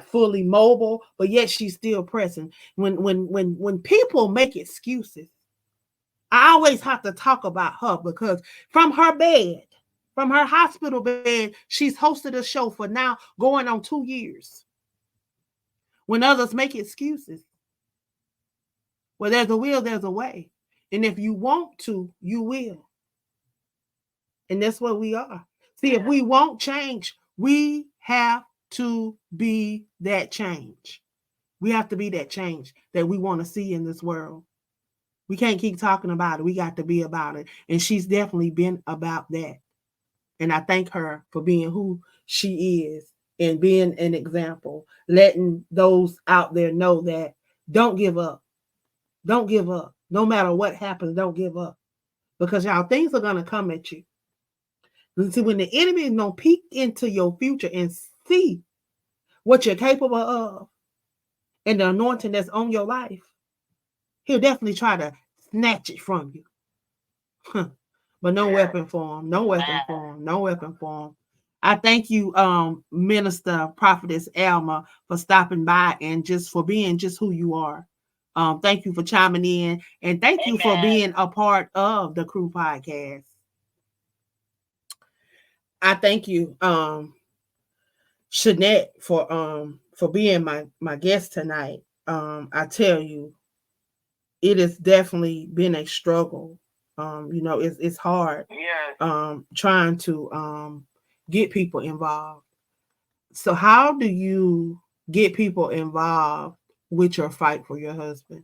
fully mobile, but yet she's still present. When people make excuses, I always have to talk about her, because from her hospital bed, she's hosted a show for now going on 2 years. When others make excuses, well, there's a will, there's a way. And if you want to, you will. And that's what we are. See, if we won't change, we have to be that change. We have to be that change that we want to see in this world. We can't keep talking about it. We got to be about it. And she's definitely been about that. And I thank her for being who she is and being an example, letting those out there know that don't give up. Don't give up. No matter what happens, don't give up. Because y'all, things are going to come at you. See, when the enemy is going to peek into your future and see what you're capable of and the anointing that's on your life, he'll definitely try to snatch it from you. But no weapon form, no weapon form, no weapon form. I thank you, Minister Prophetess Alma, for stopping by and just for being just who you are. Thank you for chiming in, and thank you for being a part of the Crew podcast. I thank you, Shanette, for being my guest tonight. I tell you, it has definitely been a struggle. It's hard. Trying to get people involved. So how do you get people involved with your fight for your husband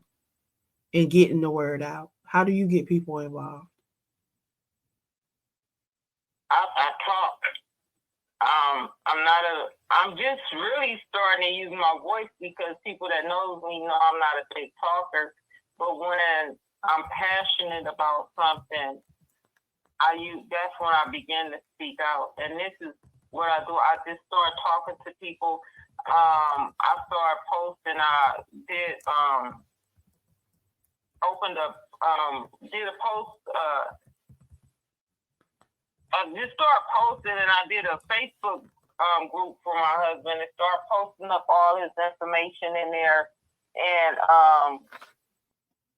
and getting the word out? How do you get people involved? I talk. I'm just really starting to use my voice, because people that knows me know I'm not a big talker. But when I'm passionate about something, that's when I begin to speak out. And this is what I do. I just start talking to people. I started posting. I did did a post. I just started posting, and I did a Facebook group for my husband, and started posting up all his information in there. And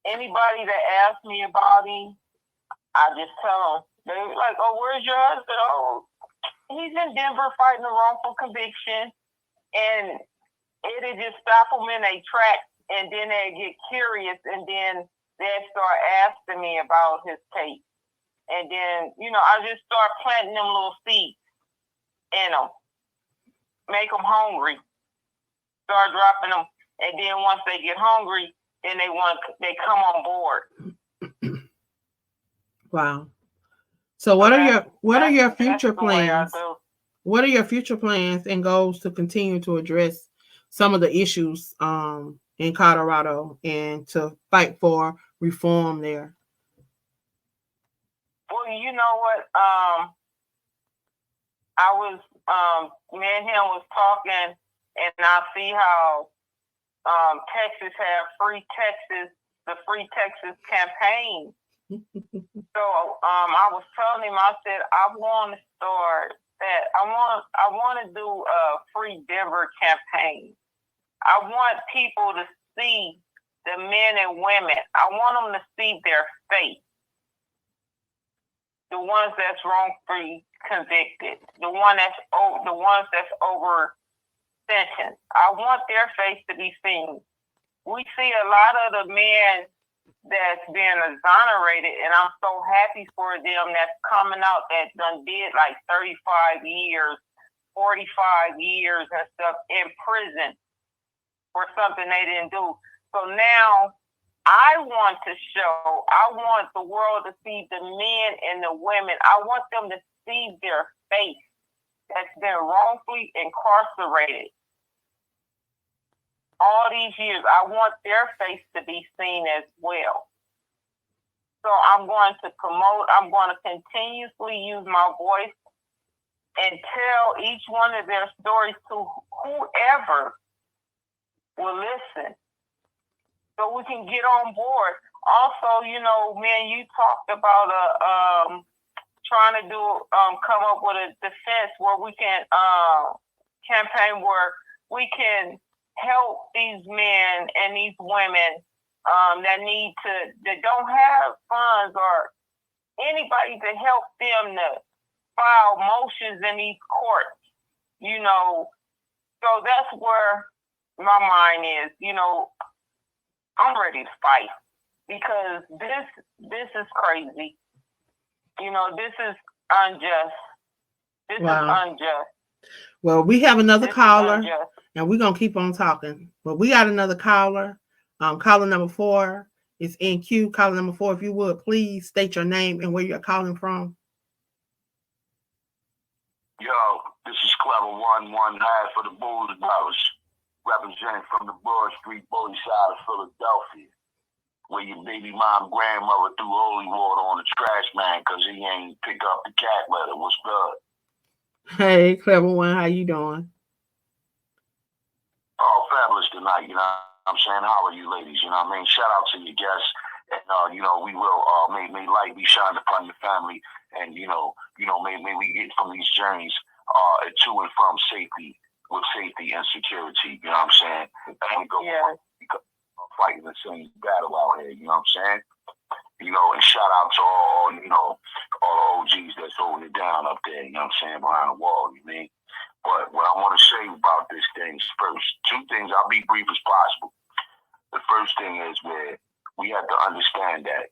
anybody that asks me about him, I just tell them. They're like, "Oh, where's your husband?" "Oh, he's in Denver fighting a wrongful conviction." And it'll just stop them in their tracks, and then they get curious, and then they start asking me about his case. And then, I just start planting them little seeds in them, make them hungry, start dropping them, and then once they get hungry, then they come on board. Wow. So what are your future plans? What are your future plans and goals to continue to address some of the issues in Colorado and to fight for reform there? Well, you know what? Me and him was talking, and I see how Texas have the Free Texas campaign. So I was telling him, I said, I want to start that. I want to do a Free Denver campaign. I want people to see the men and women. I want them to see their faith. The ones that's wrongfully convicted, the ones that's over sentenced. I want their face to be seen. We see a lot of the men that's being exonerated, and I'm so happy for them that's coming out that done did like 35 years, 45 years and stuff in prison for something they didn't do. So now I want the world to see the men and the women. I want them to see their face that's been wrongfully incarcerated all these years. I want their face to be seen as well. So I'm going to continuously use my voice and tell each one of their stories to whoever will listen, so we can get on board. Also, man, you talked about trying to come up with a defense where we can campaign where we can help these men and these women that don't have funds or anybody to help them to file motions in these courts. So that's where my mind is. I'm ready to fight because this is crazy. This is unjust. This is unjust. Well, we have another caller, and we're going to keep on talking. But we got another caller. Caller number 4 is in queue. Caller number 4, if you would, please state your name and where you're calling from. Yo, this is Clever 1-1 high for the Bulls Brothers, representing from the Broad Street bully side of Philadelphia, where your baby mom grandmother threw holy water on the trash man because he ain't pick up the cat litter. What's good? Hey, Clever One, how you doing? Oh, fabulous tonight, I'm saying? How are you ladies? Shout out to your guests. And, we will, may light be shined upon your family. And, may we get from these journeys to and from safety, with safety and security, you know what I'm saying? And go fighting the same battle out here, you know what I'm saying? And shout out to all the OGs that's holding it down up there, you know what I'm saying, behind the wall, you mean? But what I want to say about this thing is first, 2 things, I'll be brief as possible. The first thing is where we have to understand that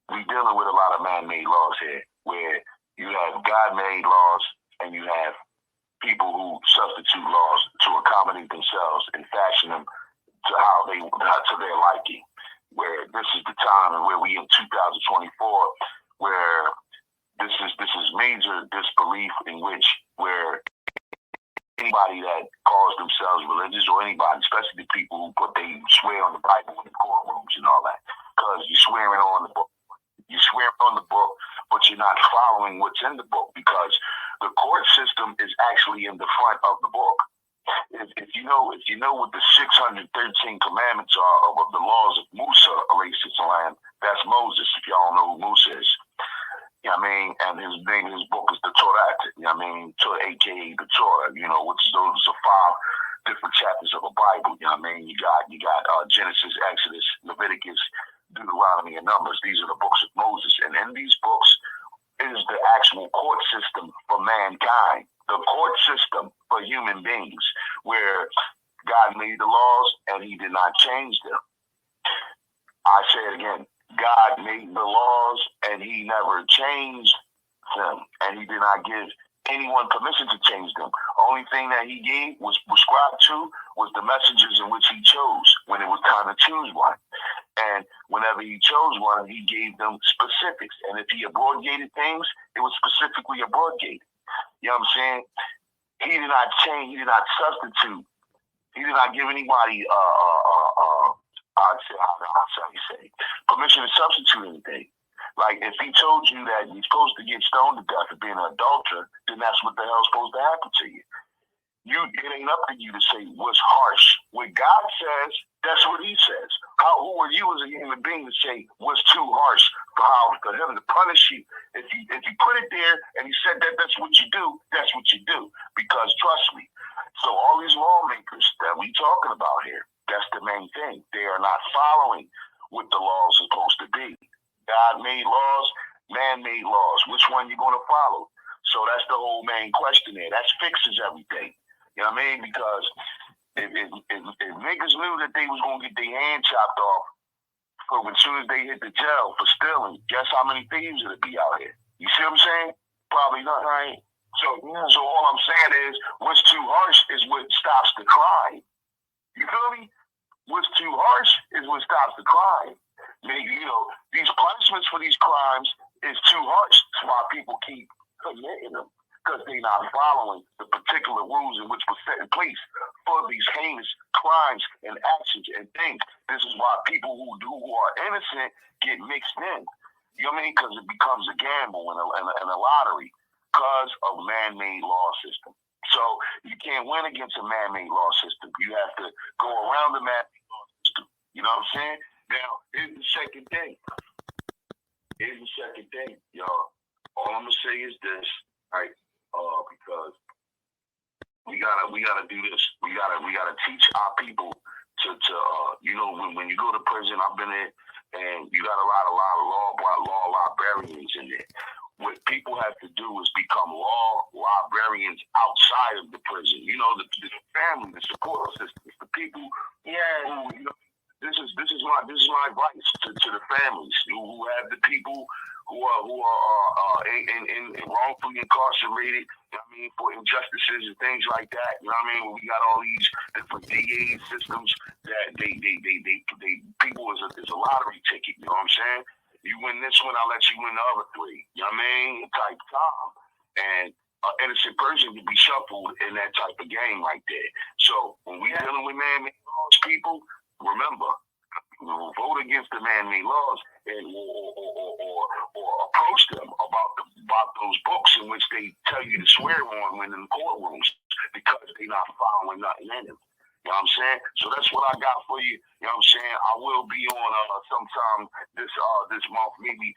we're dealing with a lot of man-made laws here, where you have God-made laws and you have people who substitute laws to accommodate themselves and fashion them to their liking. Where this is the time and where we in 2024, where this is major disbelief in which where anybody that calls themselves religious or anybody, especially the people who swear on the Bible in the courtrooms and all that, because you're swearing on the book. You swear on the book, but you're not following what's in the book because the court system is actually in the front of the book. If you know what the 613 commandments are of the laws of Musa, that's Moses. If y'all know who Musa is, and his book is the Torah. AKA the Torah. Which is those are 5 different chapters of a Bible. You got Genesis, Exodus, Leviticus, Deuteronomy, and Numbers. These are the books of Moses, and in these books is the actual court system for mankind. The court system for human beings, where God made the laws and he did not change them. I say it again. God made the laws and he never changed them. And he did not give anyone permission to change them. Only thing that he gave was prescribed to was the messengers in which he chose when it was time to choose one. And whenever he chose one, he gave them specifics. And if he abrogated things, it was specifically abrogated. You know what I'm saying? He did not change. He did not substitute. He did not give anybody permission to substitute anything. Like if he told you that you're supposed to get stoned to death for being an adulterer, then that's what the hell's supposed to happen to you. It ain't up to you to say what's harsh. What God says, that's what he says. Who are you as a human being to say what's too harsh for him to punish you? If you put it there and he said that's what you do, that's what you do. Because trust me. So all these lawmakers that we talking about here, that's the main thing. They are not following what the law is supposed to be. God made laws, man made laws. Which one you going to follow? So that's the whole main question there. That fixes everything. You know what I mean? Because if niggas knew that they was going to get their hand chopped off But as soon as they hit the jail for stealing, guess how many thieves it'll be out here? You see what I'm saying? Probably not. Right. So all I'm saying is, what's too harsh is what stops the crime. You feel me? What's too harsh is what stops the crime. Maybe, these punishments for these crimes is too harsh. That's why people keep committing them, because they're not following the particular rules in which were set in place for these heinous crimes and actions and things. This is why people who are innocent get mixed in. You know what I mean? Because it becomes a gamble and a lottery because of man-made law system. So you can't win against a man-made law system. You have to go around the man-made law system. You know what I'm saying? Now, here's the second thing. Y'all. All I'm gonna say is this, right? Because we gotta do this. We gotta teach our people to when you go to prison. I've been there, and you got a lot of law librarians in there. What people have to do is become law librarians outside of the prison. The family, the support systems, the people. Yeah. Who, this is my advice to the families who have the people who are wrongfully incarcerated. You know what I mean, for injustices and things like that. You know what I mean? We got all these different DA systems that they people is a lottery ticket. You know what I'm saying? You win this one, I'll let you win the other three. You know what I mean? Type time. And an innocent person can be shuffled in that type of game like that. So when we dealing with man-made laws, people, remember, vote against the man-made laws and or approach them about those books in which they tell you to swear on when in the courtrooms, because they're not following nothing in them. You know what I'm saying? So that's what I got for you. You know what I'm saying? I will be on sometime this month, maybe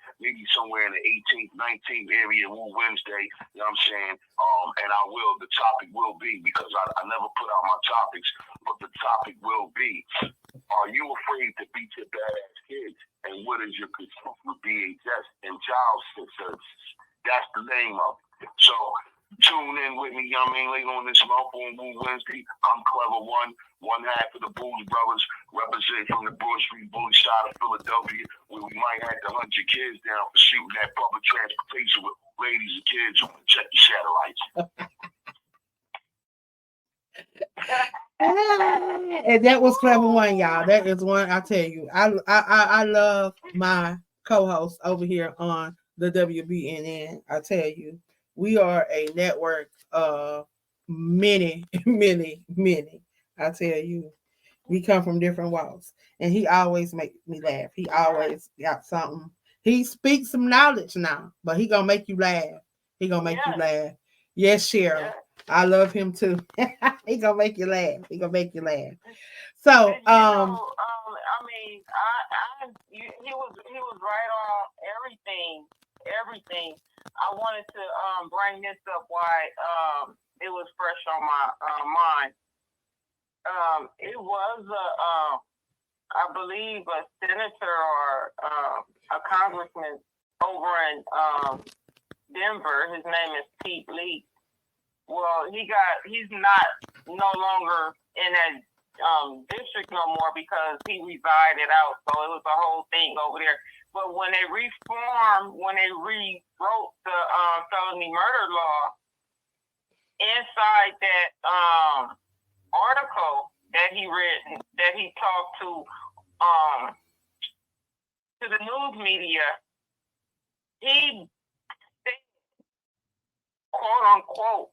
somewhere in the 18th, 19th area, Wednesday. You know what I'm saying? And the topic will be, because I never put out my topics, but the topic will be, are you afraid to beat your badass kids? And what is your concern with VHS and child services? That's the name of it. So tune in with me, you know what I mean, later on this month on Wednesday. I'm Clever one half of the Bulls Brothers, representing from the Broad Street Bully side of Philadelphia, where we might have to hunt your kids down for shooting at public transportation with ladies and kids who want to check your satellites. And that was Clever One, y'all. That is one, I tell you. I love my co-host over here on the WBNN. I tell you, we are a network of many. I tell you, we come from different walks, and he always makes me laugh. He always got something. He speaks some knowledge now, but he gonna make you laugh. He gonna make you laugh. Yes, Cheryl. Yeah. I love him too. He gonna make you laugh. He gonna make you laugh. So, he was right on everything. I wanted to bring this up why it was fresh on my mind. It was I believe a senator or a congressman over in Denver. His name is Pete Lee. Well, he's no longer in that district no more because he resided out. So it was a whole thing over there. But when they rewrote the felony murder law, inside that article that he read, that he talked to the news media, he said, quote unquote,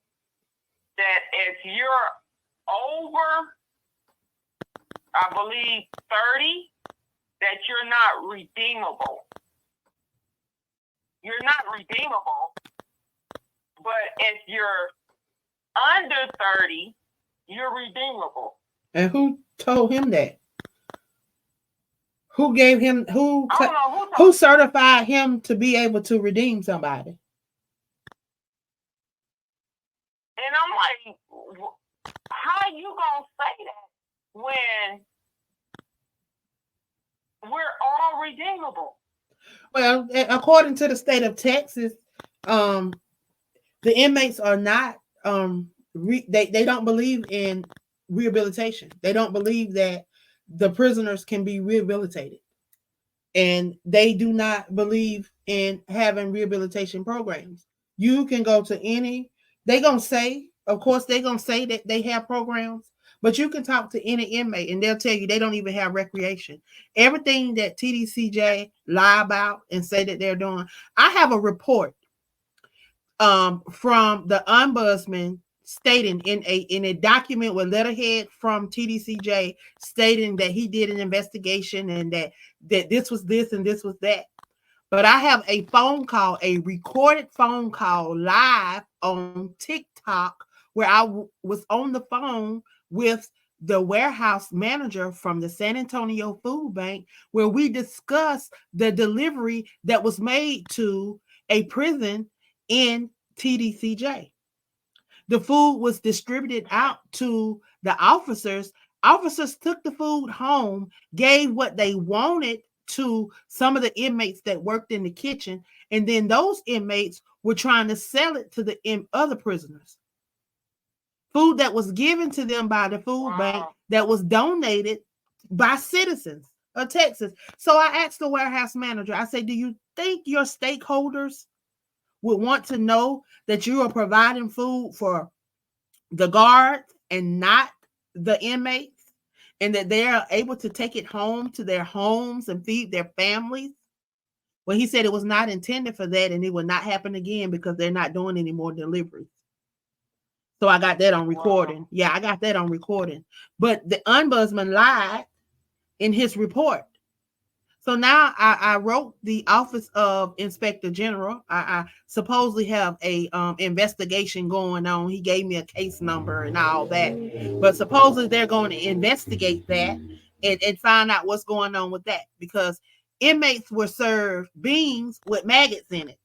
that if you're over, I believe, 30, that you're not redeemable. You're not redeemable. But if you're under 30, you're redeemable. And who told him that? Who gave him, who certified him to be able to redeem somebody? And I'm like, how you gonna say that when we're all redeemable? Well, according to the state of Texas, the inmates are not they don't believe in rehabilitation. They don't believe that the prisoners can be rehabilitated. and they do not believe in having rehabilitation programs. You can go to any, they're going to say, of course, they're going to say that they have programs, but you can talk to any inmate and they'll tell you they don't even have recreation. Everything that TDCJ lie about and say that they're doing. I have a report from the ombudsman stating in a document with letterhead from TDCJ stating that he did an investigation and that this was this and this was that. But I have a phone call, a recorded phone call live on TikTok where I was on the phone with the warehouse manager from the San Antonio Food Bank, where we discussed the delivery that was made to a prison in TDCJ. The food was distributed out to the officers. Officers took the food home, gave what they wanted to some of the inmates that worked in the kitchen, and then those inmates were trying to sell it to the other prisoners. Food that was given to them by the food bank that was donated by citizens of Texas. So I asked the warehouse manager, I said, do you think your stakeholders would want to know that you are providing food for the guards and not the inmates, and that they are able to take it home to their homes and feed their families? Well, he said it was not intended for that and it would not happen again because they're not doing any more deliveries. So I got that on recording. Wow. Yeah, I got that on recording. But the ombudsman lied in his report. So now I wrote the Office of Inspector General. I supposedly have a investigation going on. He gave me a case number and all that. But supposedly they're going to investigate that and find out what's going on with that. Because inmates were served beans with maggots in it.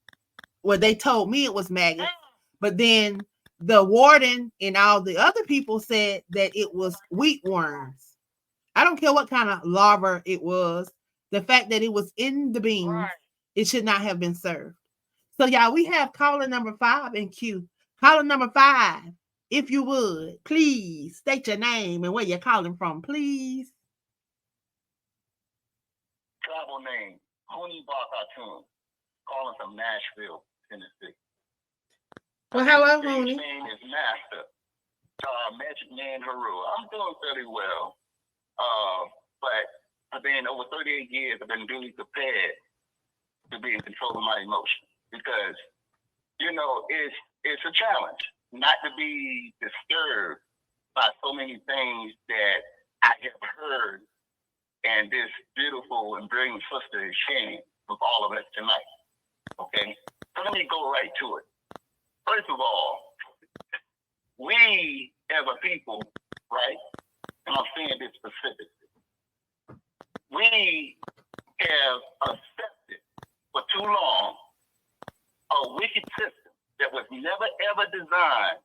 Well, they told me it was maggots. But then the warden and all the other people said that it was wheat worms. I don't care what kind of larva it was. The fact that it was in the beans, it should not have been served. So, y'all, we have caller number 5 in queue. Caller number 5, if you would, please state your name and where you're calling from, please. Travel name, Hooney Barkatun, calling from Nashville, Tennessee. Well, hello, Hooney. His name is Master, Magic Man Haru. I'm doing fairly well. But I've been over 38 years, I've been duly prepared to be in control of my emotions because, you know, it's a challenge not to be disturbed by so many things that I have heard and this beautiful and brilliant sister is sharing with all of us tonight. Okay? So let me go right to it. First of all, we as a people, right, and I'm saying this specifically, we have accepted for too long a wicked system that was never ever designed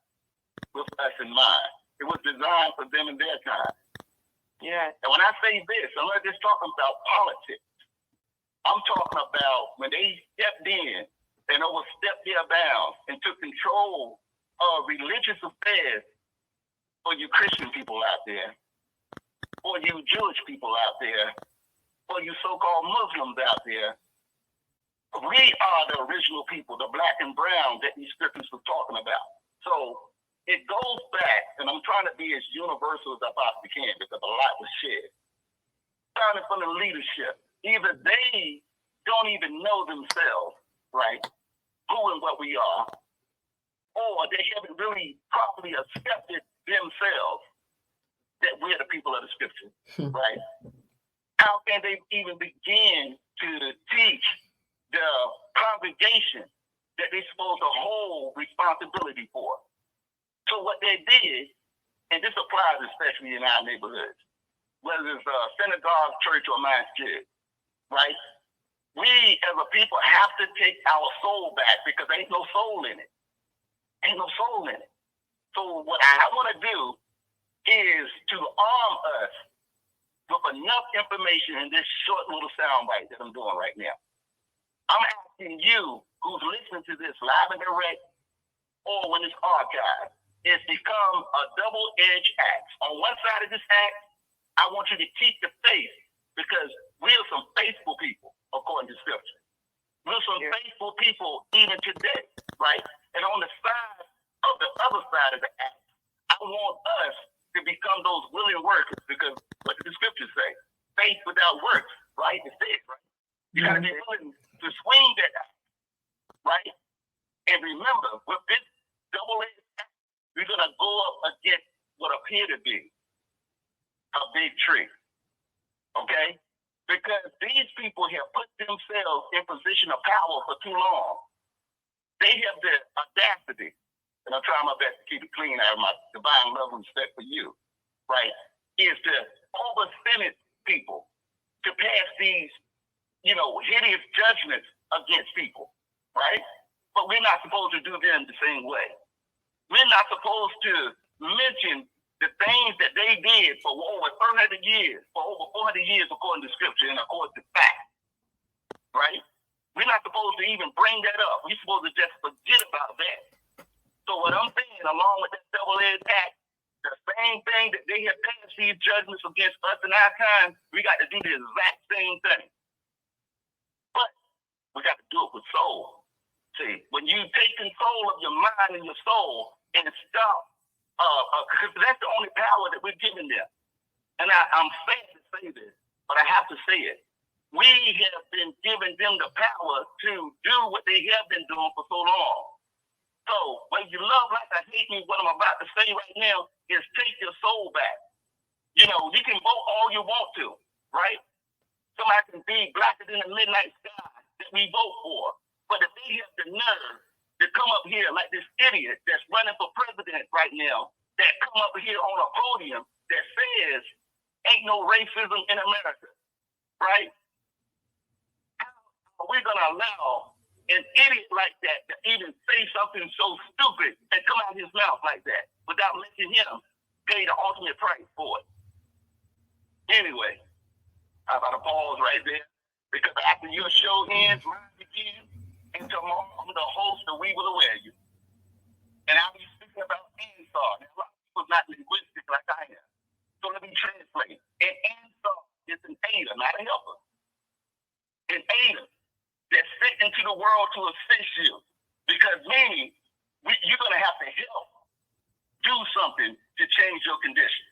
with us in mind. It was designed for them in their time. Yeah. And when I say this, I'm not just talking about politics. I'm talking about when they stepped in and overstepped their bounds and took control of religious affairs for you Christian people out there, for you Jewish people out there, for you so-called Muslims out there. We are the original people, the black and brown that these scriptures were talking about. So it goes back, and I'm trying to be as universal as I possibly can because a lot was shared. Starting from the leadership, either they don't even know themselves, right, who and what we are, or they haven't really properly accepted themselves that we're the people of the scripture, right? How can they even begin to teach the congregation that they're supposed to hold responsibility for? So what they did, and this applies especially in our neighborhoods, whether it's a synagogue, church, or masjid, right? We as a people have to take our soul back because there ain't no soul in it. Ain't no soul in it. So what I want to do is to arm us with enough information in this short little soundbite that I'm doing right now. I'm asking you who's listening to this live and direct or when it's archived, it's become a double-edged axe. On one side of this axe, I want you to keep the faith because We are some faithful people, according to Scripture. We're some faithful people even today, right? And on the side of the other side of the act, I want us to become those willing workers, because what did the Scriptures say? Faith without works, right? It says, right? You got to be willing to swing that act, right? And remember, with this double-edged act, we're going to go up against what appear to be a big tree, okay? Because these people have put themselves in position of power for too long. They have the audacity, and I'm trying my best to keep it clean out of my divine love and respect for you, right, is to over-sentence people, to pass these, hideous judgments against people, right? But we're not supposed to do them the same way. We're not supposed to mention the things that they did for over 400 years, according to Scripture and according to fact, right? We're not supposed to even bring that up. We're supposed to just forget about that. So what I'm saying, along with that double-edged act, the same thing that they have passed these judgments against us in our time, we got to do the exact same thing. But we got to do it with soul. See, when you take control of your mind and your soul and stop, because that's the only power that we're giving them. And I'm sad to say this, but I have to say it. We have been giving them the power to do what they have been doing for so long. So when you love like I hate me, what I'm about to say right now is take your soul back. You can vote all you want to, right? Somebody can be blacker than the midnight sky that we vote for. But if they have the nerve to come up here like this idiot that's running for president right now, that come up here on a podium that says ain't no racism in America, right? How are we going to allow an idiot like that to even say something so stupid and come out of his mouth like that without letting him pay the ultimate price for it? Anyway, I'm about to pause right there, because after your show ends, mine begins, and tomorrow I'm the host of We Will Aware You. And I'll be speaking about Ansar. Now, a lot of people not linguistic like I am. So let me translate. An Ansar is an aider, not a helper. An aider that's sent into the world to assist you. Because meaning, you're going to have to help do something to change your condition.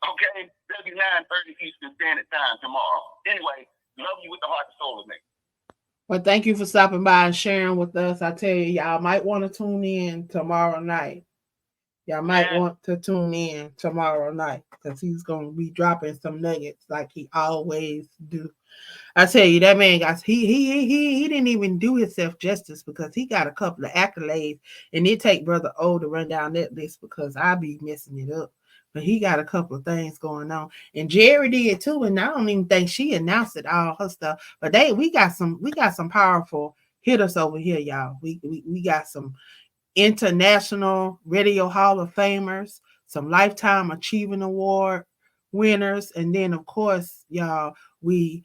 Okay? That'll be 9:30 Eastern Standard Time tomorrow. Anyway, love you with the heart and soul of me. Well, thank you for stopping by and sharing with us. I tell you, y'all might want to tune in tomorrow night. Because he's going to be dropping some nuggets like he always do. I tell you, that man got he didn't even do himself justice, because he got a couple of accolades, and it take Brother O to run down that list, because I be messing it up. But he got a couple of things going on, and Jerry did too. And I don't even think she announced it, all her stuff. But we got some powerful hitters over here, y'all. We got some international Radio Hall of Famers, some Lifetime Achievement Award winners, and then of course, y'all, we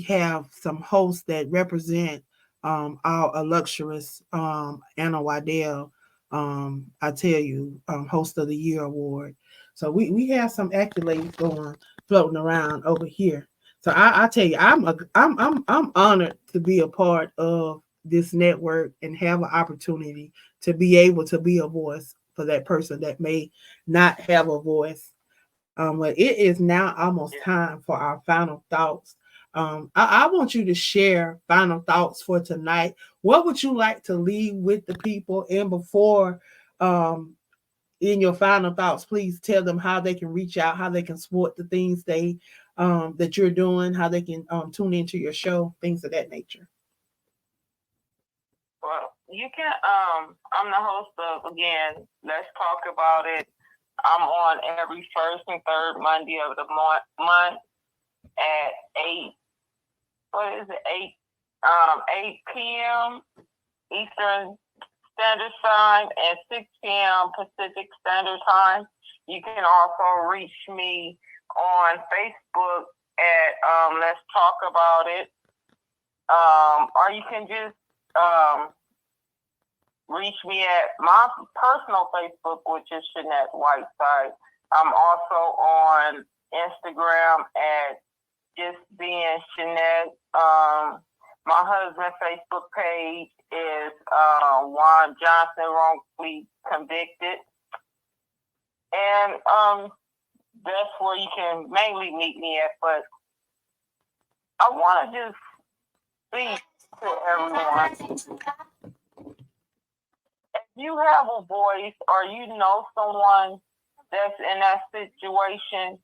have some hosts that represent our illustrious Anna Waddell, I tell you, Host of the Year award. So we have some accolades floating around over here. So I tell you, I'm honored to be a part of this network and have an opportunity to be able to be a voice for that person that may not have a voice. But it is now almost time for our final thoughts. I want you to share final thoughts for tonight. What would you like to leave with the people? And before, in your final thoughts, please tell them how they can reach out, how they can support the things that you're doing, how they can tune into your show, things of that nature. Well, you can. I'm the host of, again, Let's Talk About It. I'm on every first and third Monday of the month at 8 p.m. Eastern Standard Time and 6 p.m. Pacific Standard Time. You can also reach me on Facebook at Let's Talk About It. Or you can just reach me at my personal Facebook, which is Shanette Whiteside. I'm also on Instagram at just being Jeanette. My husband's Facebook page is Juan Johnson, wrongfully convicted. And that's where you can mainly meet me at. But I want to just speak to everyone. If you have a voice or you know someone that's in that situation,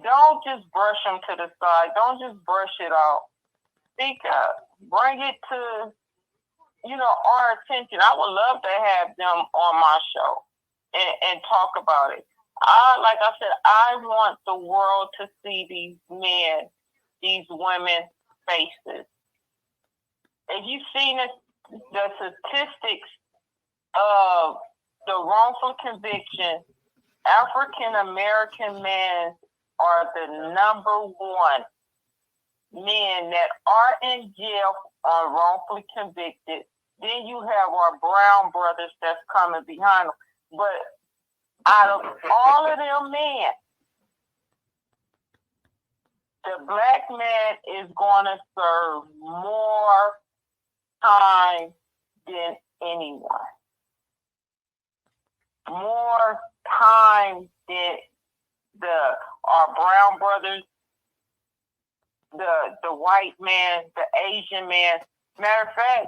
don't just brush them to the side. Don't just brush it off. Speak up. Bring it to, our attention. I would love to have them on my show and talk about it. Like I said, I want the world to see these men, these women's faces. If you've seen the statistics of the wrongful conviction, African American men are the number one men that are in jail on wrongfully convicted. Then you have our brown brothers that's coming behind them. But out of all of them men, the black man is going to serve more time than anyone. More time than our brown brothers, the white man, the Asian man. Matter of fact,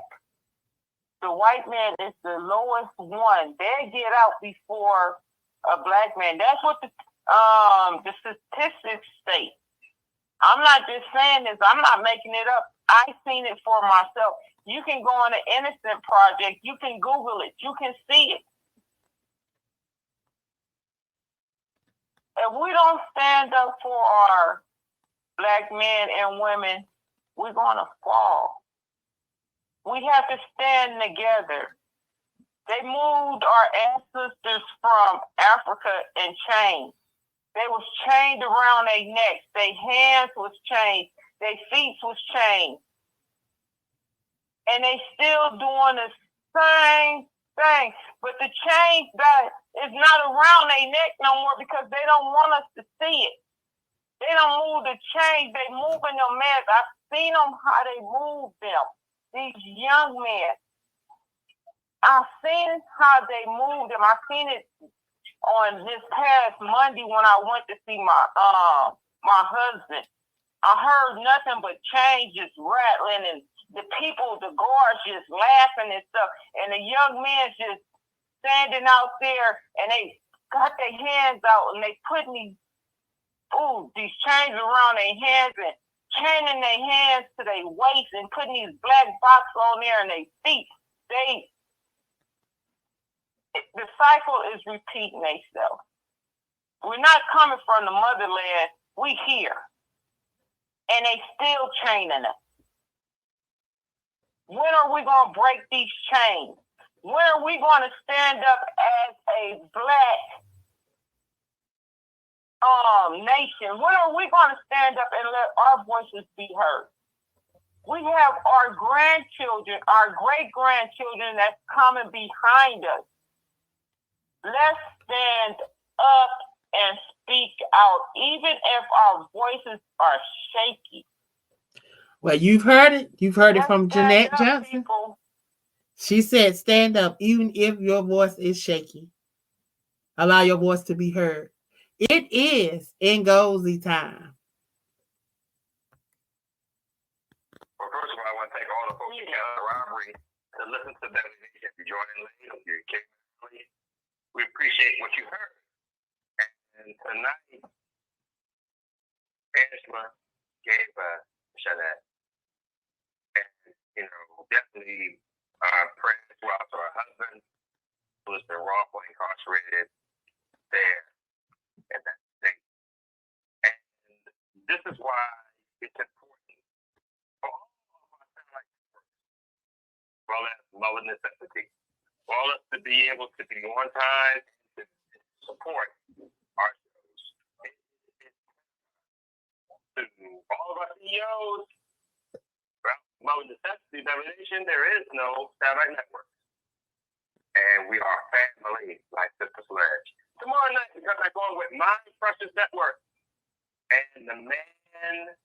the white man is the lowest one. They get out before a black man. That's what the statistics state. I'm not just saying this. I'm not making it up. I've seen it for myself. You can go on the Innocent Project. You can Google it. You can see it. If we don't stand up for our black men and women, we're going to fall. We have to stand together. They moved our ancestors from Africa in chains. They was chained around their necks. Their hands was chained. Their feet was chained. And they still doing the same thing. But the chain that is not around their neck no more because they don't want us to see it. They don't move the chains. They moving them men. I've seen them how they move them. These young men. I've seen how they move them. I've seen it on this past Monday when I went to see my husband. I heard nothing but chains just rattling and the people, the guards just laughing and stuff. And the young men just standing out there and they got their hands out and they putting these chains around their hands and chaining their hands to their waist and putting these black boxes on there and their feet. The cycle is repeating itself. We're not coming from the motherland. We here. And they still chaining us. When are we going to break these chains? When are we going to stand up as a black nation? When are we going to stand up and let our voices be heard? We have our grandchildren, our great-grandchildren that's coming behind us. Let's stand up and speak out, even if our voices are shaky. Well, you've heard it. You've heard it from Jeanette Johnson. People. She said, stand up, even if your voice is shaky. Allow your voice to be heard. It is Ngozi time. Well, first of all, I want to thank all the folks who came out of the robbery to listen to that. If you're joining late, if you came late, we appreciate what you heard. And tonight, Angela gave Jeanette. And, definitely prayers go out to her husband who has been wrongfully incarcerated there in that state. And this is why it's important for all of our satellite networks, as well as Mullen Necessity, for all of us to be able to be on time and to support our shows. To all of our CEOs, Mullen Necessity Nation, there is no satellite network. And we are family, like Sister Sledge. Tomorrow night, we come back on with My Precious Network. And the man man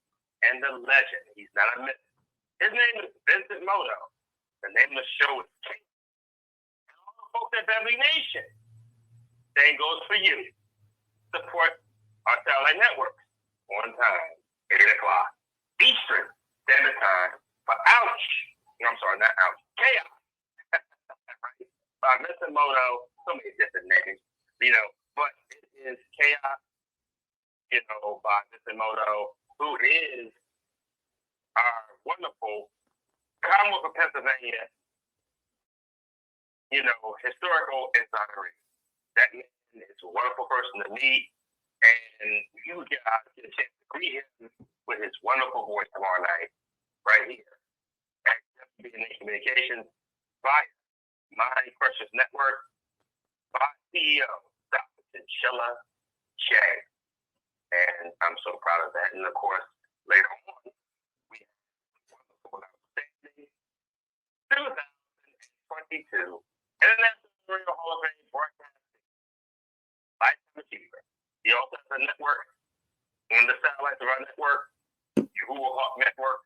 and the legend. He's not a myth. His name is Vincent Moto. The name of the show is King. And all the folks at Beverly Nation. Same goes for you. Support our satellite networks on time, 8 o'clock Eastern Standard Time for Ouch. No, I'm sorry, not Ouch. Chaos. Right? By Mr. Moto, so many different names, but it is Chaos, by Mr. Moto, who is our wonderful Commonwealth of Pennsylvania, historical insider. That man is a wonderful person to meet, and you guys get a chance to greet him with his wonderful voice tomorrow night, right here at Wbnn Communications via My Precious Network by CEO Dr. Chinchilla J. And I'm so proud of that. And of course, later on, we have wonderful, outstanding 2022 International Radio Hall of Fame broadcasting lifetime achiever. He also has a network on the satellites of our network, Yahuwah Hawk Network,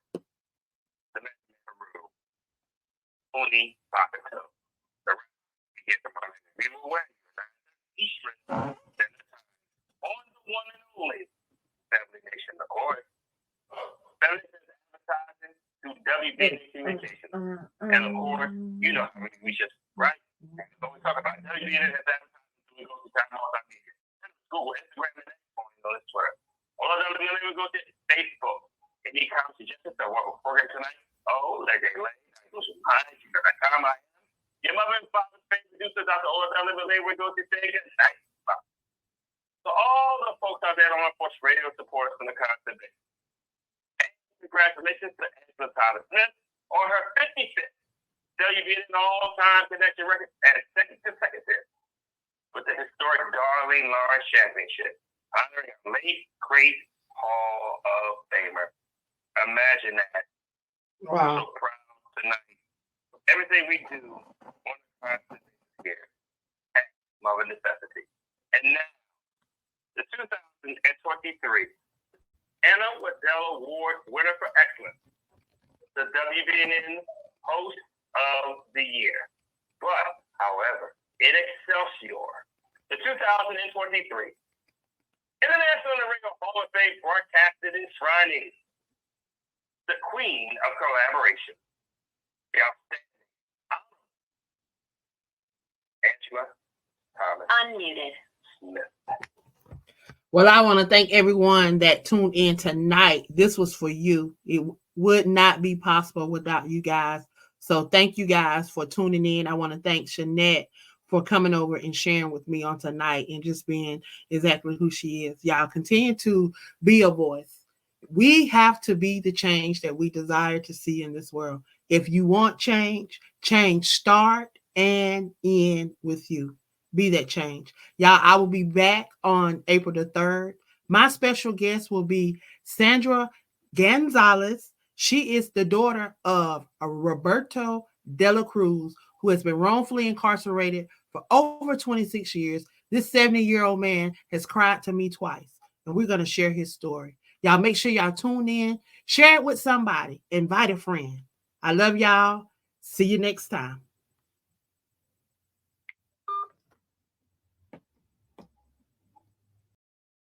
the Magic Peru, Uni Papato. The rest we get from our Viva Way, Eastern Standard Time, on the one and only Family Nation, of course. Family Nation advertising through Wbnn Communications. And of course, we just, right? So we talk about Wbnn has advertising through go to time all time media. Google, Instagram, and that's Twitter. All of them, we go to Facebook. Any comments, suggestions on what we're programming tonight? Oh, like they lay. Go to mine. You know that time I am. Your mother and father's favorite producer, Dr. Olazana Lay, we go to say again. Nice. So all the folks out there on Force Radio support us on the constant basis. And congratulations to Angela Tyler Smith on her 55th Wbnn all-time connection record and second consecutive with the historic Darlene Lawrence Championship, honoring a late, great Hall of Famer. Imagine that. Wow. I'm so proud tonight. Everything we do on the constant basis here at Mother Necessity. And now, the 2023 Anna Waddell Award winner for excellence, the Wbnn host of the year. But, however, in Excelsior, the 2023 International Radio Hall of Fame broadcasted enshrining the Queen of Collaboration, the outstanding Angela Thomas Unmuted. Smith. Well, I want to thank everyone that tuned in tonight. This was for you. It would not be possible without you guys. So thank you guys for tuning in. I want to thank Shanette for coming over and sharing with me on tonight and just being exactly who she is. Y'all continue to be a voice. We have to be the change that we desire to see in this world. If you want change, change start and end with you. Be that change. Y'all, I will be back on April the 3rd. My special guest will be Sandra Gonzalez. She is the daughter of Roberto de la Cruz, who has been wrongfully incarcerated for over 26 years. This 70-year-old man has cried to me twice, and we're going to share his story. Y'all make sure y'all tune in, share it with somebody, invite a friend. I love y'all. See you next time.